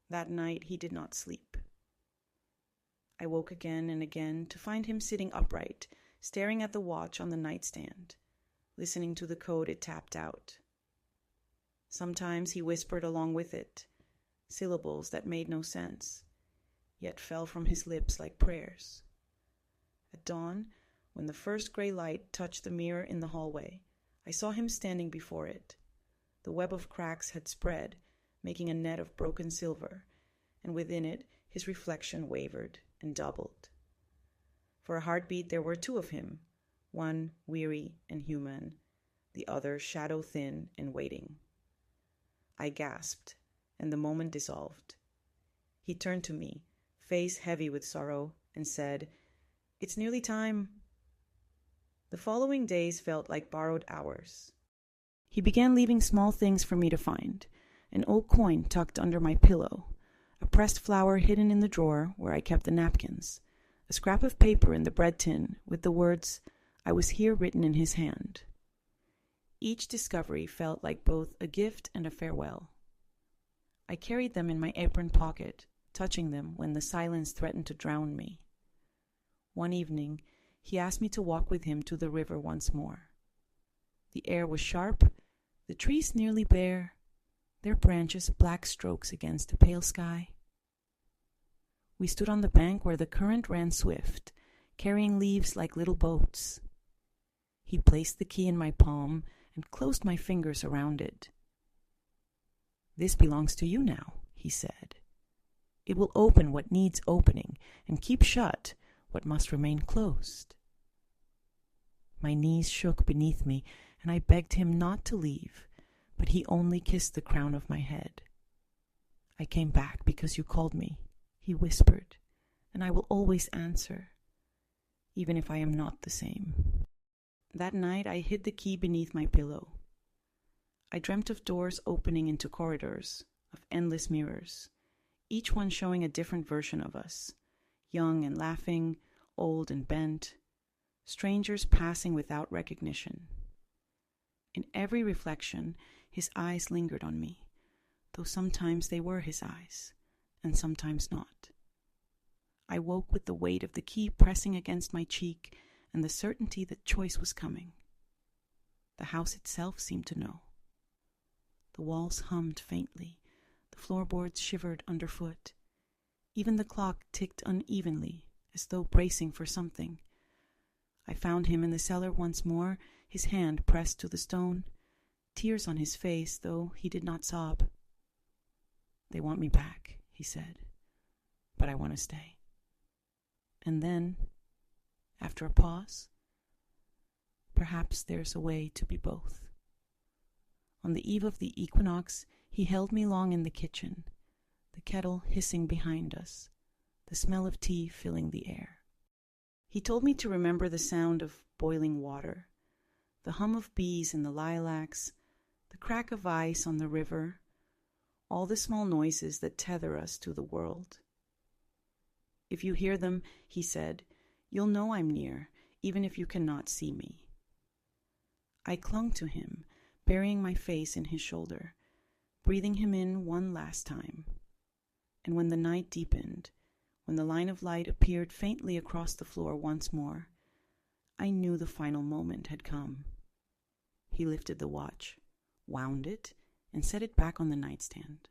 Speaker 1: That night he did not sleep. I woke again and again to find him sitting upright, staring at the watch on the nightstand, listening to the code it tapped out. Sometimes he whispered along with it, syllables that made no sense, yet fell from his lips like prayers. At dawn, when the first gray light touched the mirror in the hallway, I saw him standing before it. The web of cracks had spread, making a net of broken silver, and within it his reflection wavered and doubled. For a heartbeat there were two of him, one weary and human, the other shadow-thin and waiting. I gasped, and the moment dissolved. He turned to me, face heavy with sorrow, and said, "It's nearly time." The following days felt like borrowed hours. He began leaving small things for me to find: an old coin tucked under my pillow, a pressed flower hidden in the drawer where I kept the napkins, a scrap of paper in the bread tin with the words, "I was here," written in his hand. Each discovery felt like both a gift and a farewell. I carried them in my apron pocket, touching them when the silence threatened to drown me. One evening, he asked me to walk with him to the river once more. The air was sharp, the trees nearly bare, their branches black strokes against the pale sky. We stood on the bank where the current ran swift, carrying leaves like little boats. He placed the key in my palm and closed my fingers around it. "This belongs to you now," he said. "It will open what needs opening and keep shut what must remain closed." My knees shook beneath me, and I begged him not to leave, but he only kissed the crown of my head. "I came back because you called me," he whispered, "and I will always answer, even if I am not the same." That night I hid the key beneath my pillow. I dreamt of doors opening into corridors, of endless mirrors, each one showing a different version of us, young and laughing, old and bent, strangers passing without recognition. In every reflection, his eyes lingered on me, though sometimes they were his eyes, and sometimes not. I woke with the weight of the key pressing against my cheek and the certainty that choice was coming. The house itself seemed to know. The walls hummed faintly, the floorboards shivered underfoot. Even the clock ticked unevenly, as though bracing for something. I found him in the cellar once more, his hand pressed to the stone, tears on his face, though he did not sob. "They want me back," he said, "but I want to stay." And then, after a pause, "Perhaps there's a way to be both." On the eve of the equinox, he held me long in the kitchen, the kettle hissing behind us, the smell of tea filling the air. He told me to remember the sound of boiling water, the hum of bees in the lilacs, the crack of ice on the river, all the small noises that tether us to the world. "If you hear them," he said, "you'll know I'm near, even if you cannot see me." I clung to him, burying my face in his shoulder, breathing him in one last time. And when the night deepened, when the line of light appeared faintly across the floor once more, I knew the final moment had come. He lifted the watch, wound it, and set it back on the nightstand.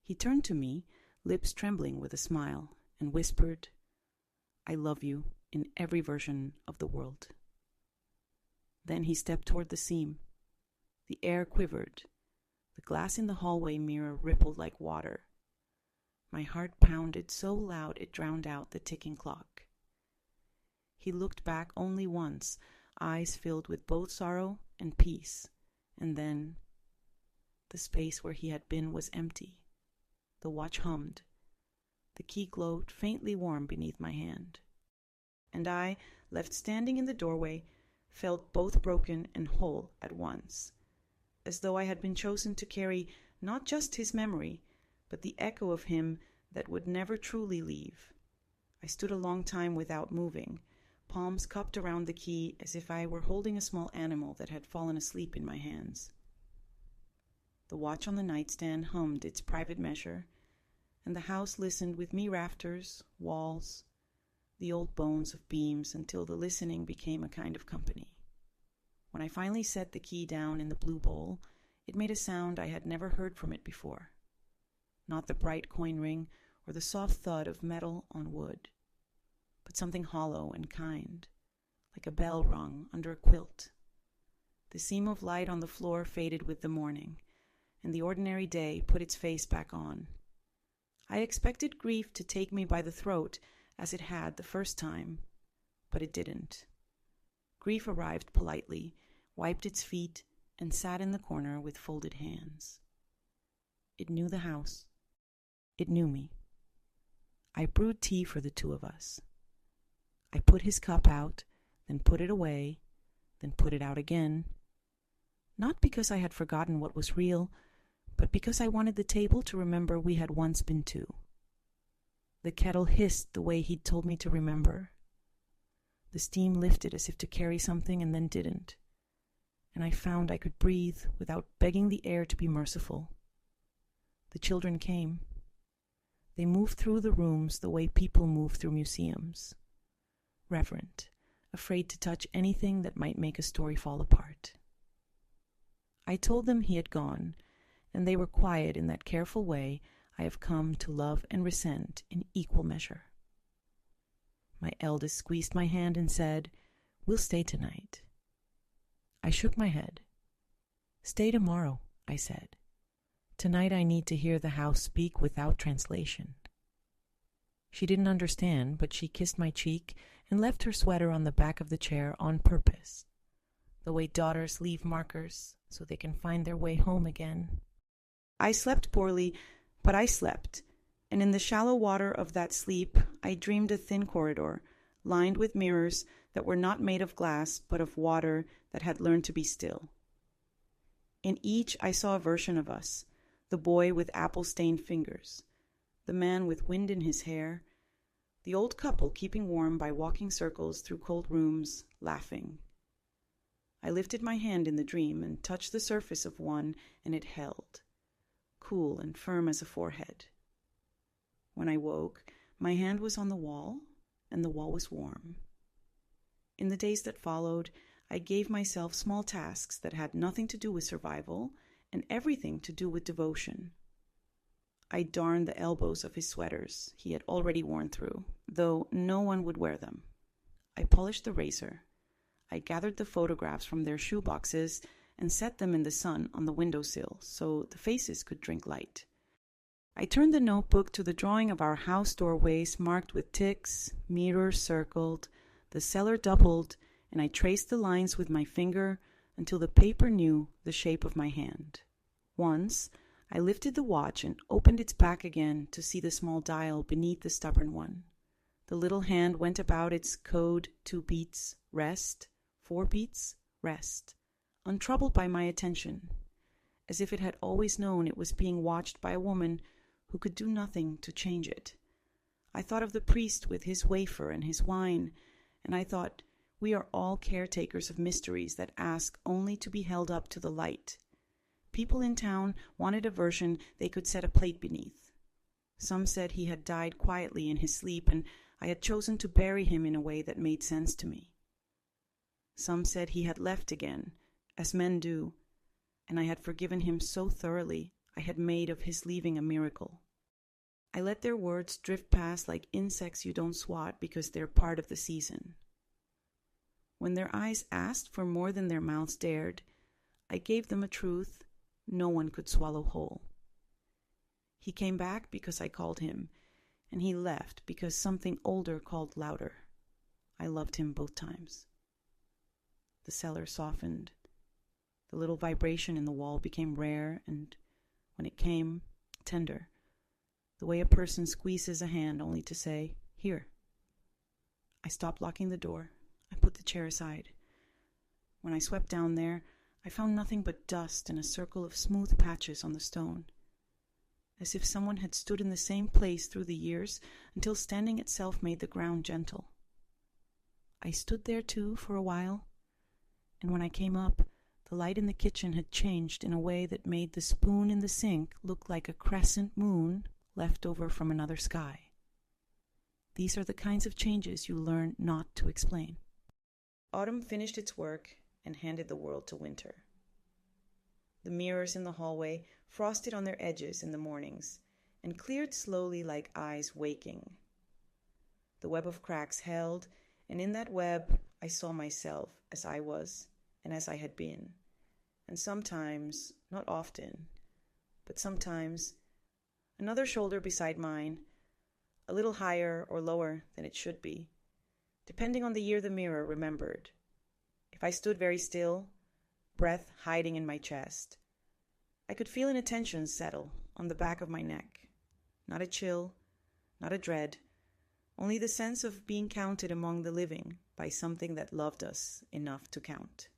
Speaker 1: He turned to me, lips trembling with a smile, and whispered, "I love you in every version of the world." Then he stepped toward the seam. The air quivered. The glass in the hallway mirror rippled like water. My heart pounded so loud it drowned out the ticking clock. He looked back only once, eyes filled with both sorrow and peace, and then the space where he had been was empty. The watch hummed. The key glowed faintly warm beneath my hand. And I, left standing in the doorway, felt both broken and whole at once, as though I had been chosen to carry not just his memory, but the echo of him that would never truly leave. I stood a long time without moving, palms cupped around the key as if I were holding a small animal that had fallen asleep in my hands. The watch on the nightstand hummed its private measure, and the house listened with me rafters, walls, the old bones of beams until the listening became a kind of company. When I finally set the key down in the blue bowl, it made a sound I had never heard from it before. Not the bright coin ring or the soft thud of metal on wood, but something hollow and kind, like a bell rung under a quilt. The seam of light on the floor faded with the morning, and the ordinary day put its face back on. I expected grief to take me by the throat, as it had the first time, but it didn't. Grief arrived politely, wiped its feet, and sat in the corner with folded hands. It knew the house. It knew me. I brewed tea for the two of us. I put his cup out, then put it away, then put it out again. Not because I had forgotten what was real, but because I wanted the table to remember we had once been two. The kettle hissed the way he'd told me to remember. The steam lifted as if to carry something and then didn't. And I found I could breathe without begging the air to be merciful. The children came. They moved through the rooms the way people move through museums. Reverent, afraid to touch anything that might make a story fall apart. I told them he had gone, and they were quiet in that careful way I have come to love and resent in equal measure. My eldest squeezed my hand and said, "We'll stay tonight." I shook my head. "Stay tomorrow," I said. "Tonight I need to hear the house speak without translation." She didn't understand, but she kissed my cheek and left her sweater on the back of the chair on purpose, the way daughters leave markers so they can find their way home again. I slept poorly, but I slept, and in the shallow water of that sleep I dreamed a thin corridor, lined with mirrors that were not made of glass but of water that had learned to be still. In each I saw a version of us, the boy with apple-stained fingers, the man with wind in his hair, the old couple keeping warm by walking circles through cold rooms, laughing. I lifted my hand in the dream and touched the surface of one, and it held, cool and firm as a forehead. When I woke, my hand was on the wall, and the wall was warm. In the days that followed, I gave myself small tasks that had nothing to do with survival and everything to do with devotion. I darned the elbows of his sweaters he had already worn through, though no one would wear them. I polished the razor. I gathered the photographs from their shoe boxes and set them in the sun on the windowsill so the faces could drink light. I turned the notebook to the drawing of our house doorways marked with ticks, mirrors circled, the cellar doubled, and I traced the lines with my finger until the paper knew the shape of my hand. Once, I lifted the watch and opened its back again to see the small dial beneath the stubborn one. The little hand went about its code 2 beats, rest, 4 beats, rest, untroubled by my attention, as if it had always known it was being watched by a woman who could do nothing to change it. I thought of the priest with his wafer and his wine, and I thought, we are all caretakers of mysteries that ask only to be held up to the light. People in town wanted a version they could set a plate beneath. Some said he had died quietly in his sleep, and I had chosen to bury him in a way that made sense to me. Some said he had left again, as men do, and I had forgiven him so thoroughly I had made of his leaving a miracle. I let their words drift past like insects you don't swat because they're part of the season. When their eyes asked for more than their mouths dared, I gave them a truth no one could swallow whole. He came back because I called him, and he left because something older called louder. I loved him both times. The cellar softened. The little vibration in the wall became rare, and when it came, tender, the way a person squeezes a hand only to say, "Here." I stopped locking the door. I put the chair aside. When I swept down there, I found nothing but dust and a circle of smooth patches on the stone, as if someone had stood in the same place through the years until standing itself made the ground gentle. I stood there too for a while, and when I came up, the light in the kitchen had changed in a way that made the spoon in the sink look like a crescent moon left over from another sky. These are the kinds of changes you learn not to explain. Autumn finished its work and handed the world to winter. The mirrors in the hallway frosted on their edges in the mornings and cleared slowly like eyes waking. The web of cracks held, and in that web I saw myself as I was and as I had been, and sometimes, not often, but sometimes, another shoulder beside mine, a little higher or lower than it should be, depending on the year the mirror remembered. If I stood very still, breath hiding in my chest, I could feel an attention settle on the back of my neck. Not a chill, not a dread, only the sense of being counted among the living by something that loved us enough to count.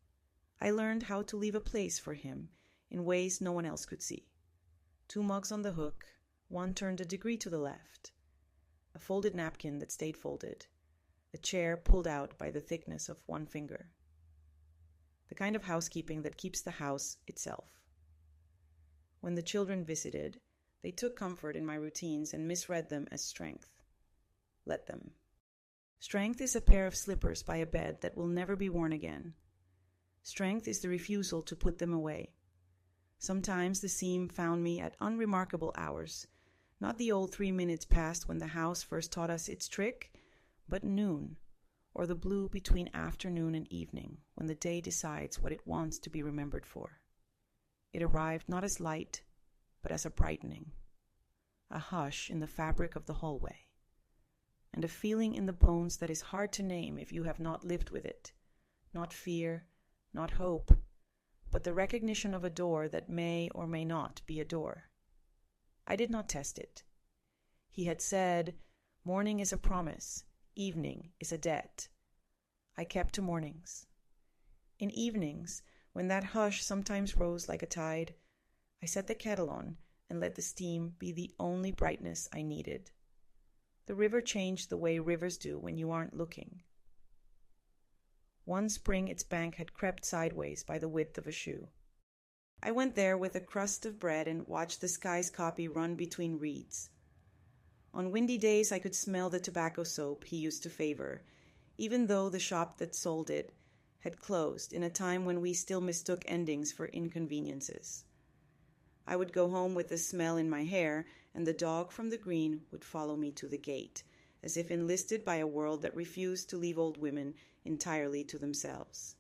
Speaker 1: I learned how to leave a place for him in ways no one else could see. 2 mugs on the hook, one turned a degree to the left, a folded napkin that stayed folded, a chair pulled out by the thickness of one finger. The kind of housekeeping that keeps the house itself. When the children visited, they took comfort in my routines and misread them as strength. Let them. Strength is a pair of slippers by a bed that will never be worn again. Strength is the refusal to put them away. Sometimes the seam found me at unremarkable hours, not the old 3 minutes past when the house first taught us its trick, but noon, or the blue between afternoon and evening, when the day decides what it wants to be remembered for. It arrived not as light, but as a brightening, a hush in the fabric of the hallway, and a feeling in the bones that is hard to name if you have not lived with it. Not fear, not hope, but the recognition of a door that may or may not be a door. I did not test it. He had said, morning is a promise, evening is a debt. I kept to mornings. In evenings, when that hush sometimes rose like a tide, I set the kettle on and let the steam be the only brightness I needed. The river changed the way rivers do when you aren't looking. One spring its bank had crept sideways by the width of a shoe. I went there with a crust of bread and watched the sky's copy run between reeds. On windy days I could smell the tobacco soap he used to favor, even though the shop that sold it had closed in a time when we still mistook endings for inconveniences. I would go home with the smell in my hair, and the dog from the green would follow me to the gate, as if enlisted by a world that refused to leave old women entirely to themselves.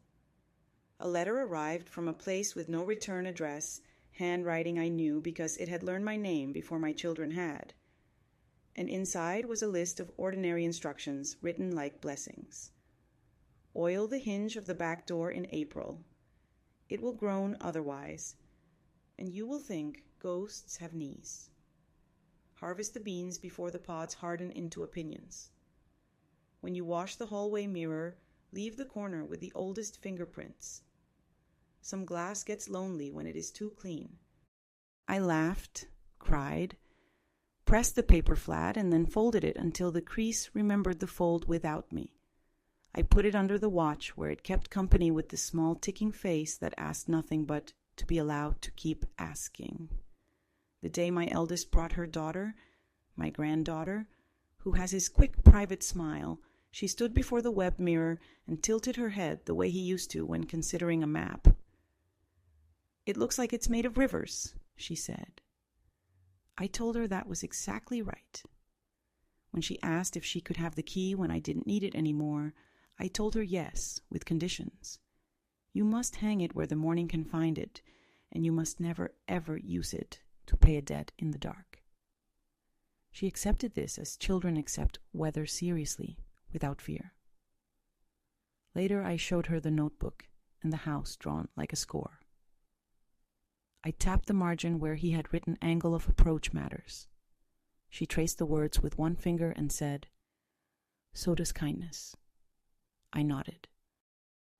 Speaker 1: A letter arrived from a place with no return address, handwriting I knew because it had learned my name before my children had. And inside was a list of ordinary instructions written like blessings. Oil the hinge of the back door in April. It will groan otherwise, and you will think ghosts have knees. Harvest the beans before the pods harden into opinions. When you wash the hallway mirror, leave the corner with the oldest fingerprints. Some glass gets lonely when it is too clean. I laughed, cried, pressed the paper flat, and then folded it until the crease remembered the fold without me. I put it under the watch where it kept company with the small ticking face that asked nothing but to be allowed to keep asking. The day my eldest brought her daughter, my granddaughter, who has his quick private smile, she stood before the web mirror and tilted her head the way he used to when considering a map. "It looks like it's made of rivers," she said. I told her that was exactly right. When she asked if she could have the key when I didn't need it anymore, I told her yes, with conditions. You must hang it where the morning can find it, and you must never, ever use it to pay a debt in the dark. She accepted this as children accept weather seriously, without fear. Later I showed her the notebook and the house drawn like a score. I tapped the margin where he had written angle of approach matters. She traced the words with one finger and said, "So does kindness." I nodded.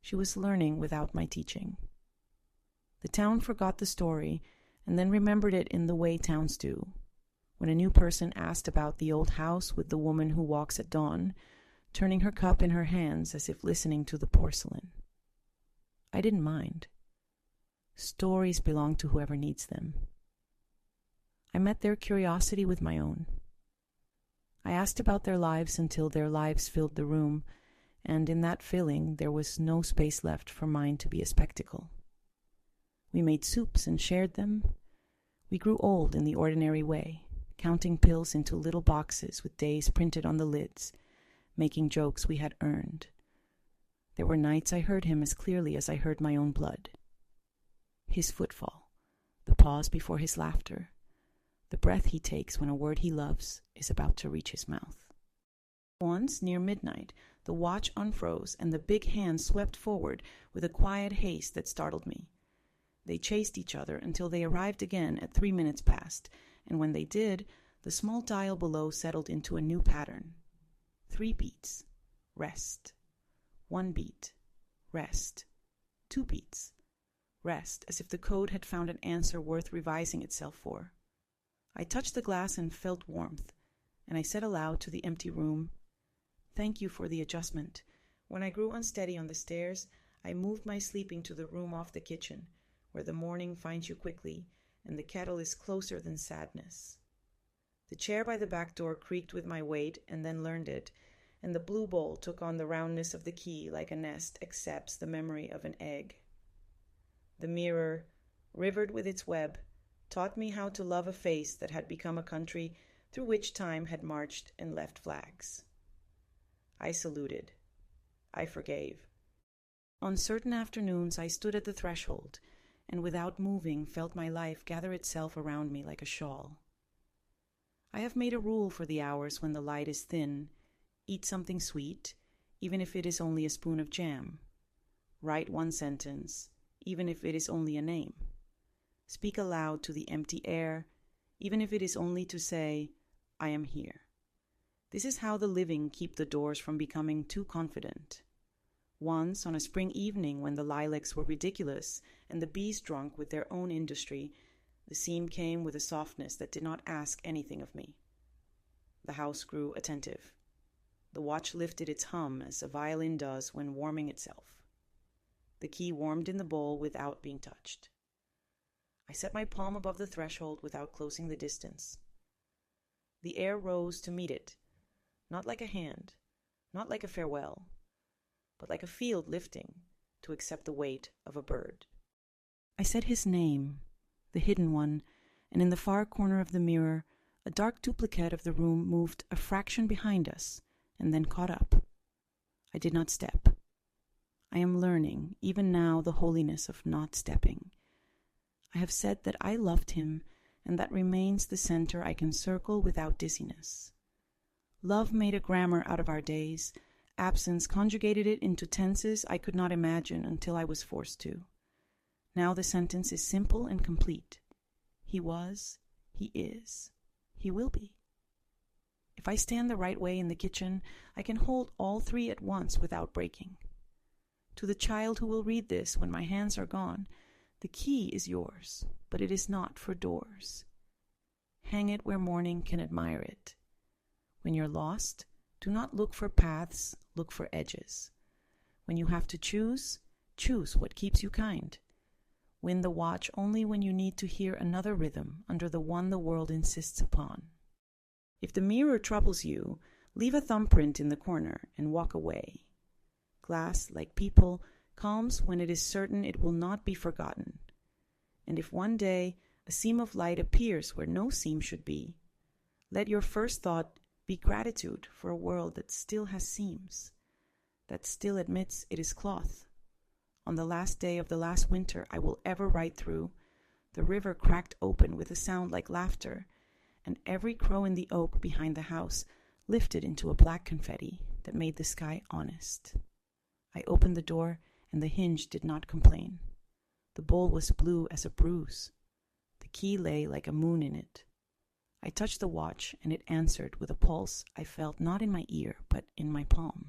Speaker 1: She was learning without my teaching. The town forgot the story and then remembered it in the way towns do. When a new person asked about the old house with the woman who walks at dawn, turning her cup in her hands as if listening to the porcelain. I didn't mind. Stories belong to whoever needs them. I met their curiosity with my own. I asked about their lives until their lives filled the room, and in that filling there was no space left for mine to be a spectacle. We made soups and shared them. We grew old in the ordinary way, counting pills into little boxes with days printed on the lids, making jokes we had earned. There were nights I heard him as clearly as I heard my own blood. His footfall, the pause before his laughter, the breath he takes when a word he loves is about to reach his mouth. Once, near midnight, the watch unfroze and the big hand swept forward with a quiet haste that startled me. They chased each other until they arrived again at 3 minutes past, and when they did, the small dial below settled into a new pattern. 3 beats. Rest. 1 beat. Rest. 2 beats. Rest, as if the code had found an answer worth revising itself for. I touched the glass and felt warmth, and I said aloud to the empty room, "Thank you for the adjustment. When I grew unsteady on the stairs, I moved my sleeping to the room off the kitchen, where the morning finds you quickly, and the kettle is closer than sadness." The chair by the back door creaked with my weight and then learned it, and the blue bowl took on the roundness of the key like a nest accepts the memory of an egg. The mirror, rivered with its web, taught me how to love a face that had become a country through which time had marched and left flags. I saluted. I forgave. On certain afternoons I stood at the threshold, and without moving felt my life gather itself around me like a shawl. I have made a rule for the hours when the light is thin: eat something sweet, even if it is only a spoon of jam. Write 1 sentence, even if it is only a name. Speak aloud to the empty air, even if it is only to say, "I am here." This is how the living keep the doors from becoming too confident. Once, on a spring evening when the lilacs were ridiculous and the bees drunk with their own industry, the seam came with a softness that did not ask anything of me. The house grew attentive. The watch lifted its hum as a violin does when warming itself. The key warmed in the bowl without being touched. I set my palm above the threshold without closing the distance. The air rose to meet it, not like a hand, not like a farewell, but like a field lifting to accept the weight of a bird. I said his name, the hidden one, and in the far corner of the mirror, a dark duplicate of the room moved a fraction behind us and then caught up. I did not step. I am learning, even now, the holiness of not stepping. I have said that I loved him, and that remains the center I can circle without dizziness. Love made a grammar out of our days. Absence conjugated it into tenses I could not imagine until I was forced to. Now the sentence is simple and complete. He was, he is, he will be. If I stand the right way in the kitchen, I can hold all 3 at once without breaking. To the child who will read this when my hands are gone, the key is yours, but it is not for doors. Hang it where morning can admire it. When you're lost, do not look for paths, look for edges. When you have to choose, choose what keeps you kind. Win the watch only when you need to hear another rhythm under the one the world insists upon. If the mirror troubles you, leave a thumbprint in the corner and walk away. Glass, like people, calms when it is certain it will not be forgotten. And if one day a seam of light appears where no seam should be, let your first thought be gratitude for a world that still has seams, that still admits it is cloth. On the last day of the last winter I will ever write through, the river cracked open with a sound like laughter, and every crow in the oak behind the house lifted into a black confetti that made the sky honest. I opened the door, and the hinge did not complain. The bowl was blue as a bruise. The key lay like a moon in it. I touched the watch, and it answered with a pulse I felt not in my ear, but in my palm.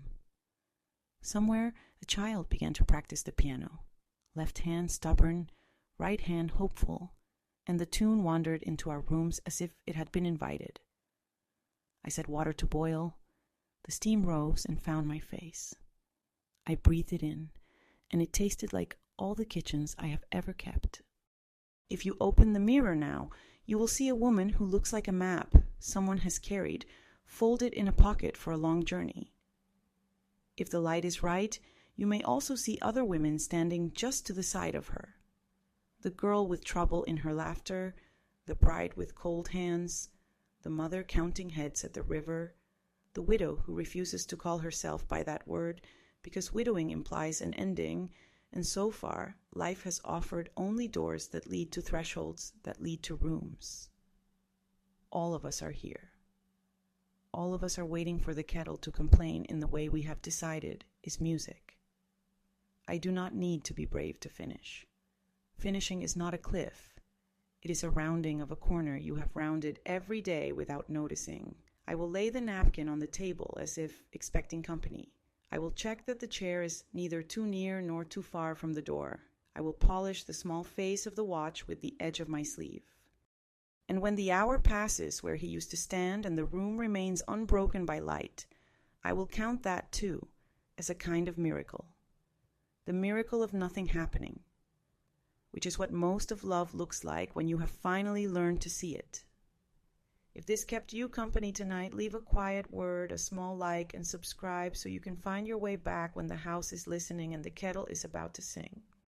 Speaker 1: Somewhere, a child began to practice the piano. Left hand stubborn, right hand hopeful, and the tune wandered into our rooms as if it had been invited. I set water to boil. The steam rose and found my face. I breathed it in, and it tasted like all the kitchens I have ever kept. If you open the mirror now, you will see a woman who looks like a map someone has carried, folded in a pocket for a long journey. If the light is right, you may also see other women standing just to the side of her. The girl with trouble in her laughter, the bride with cold hands, the mother counting heads at the river, the widow who refuses to call herself by that word because widowing implies an ending, and so far life has offered only doors that lead to thresholds that lead to rooms. All of us are here. all of us are waiting for the kettle to complain in the way we have decided is music. I do not need to be brave to finish. Finishing is not a cliff. It is a rounding of a corner you have rounded every day without noticing. I will lay the napkin on the table as if expecting company. I will check that the chair is neither too near nor too far from the door. I will polish the small face of the watch with the edge of my sleeve. And when the hour passes where he used to stand and the room remains unbroken by light, I will count that too as a kind of miracle. The miracle of nothing happening, which is what most of love looks like when you have finally learned to see it. If this kept you company tonight, leave a quiet word, a small like, and subscribe so you can find your way back when the house is listening and the kettle is about to sing.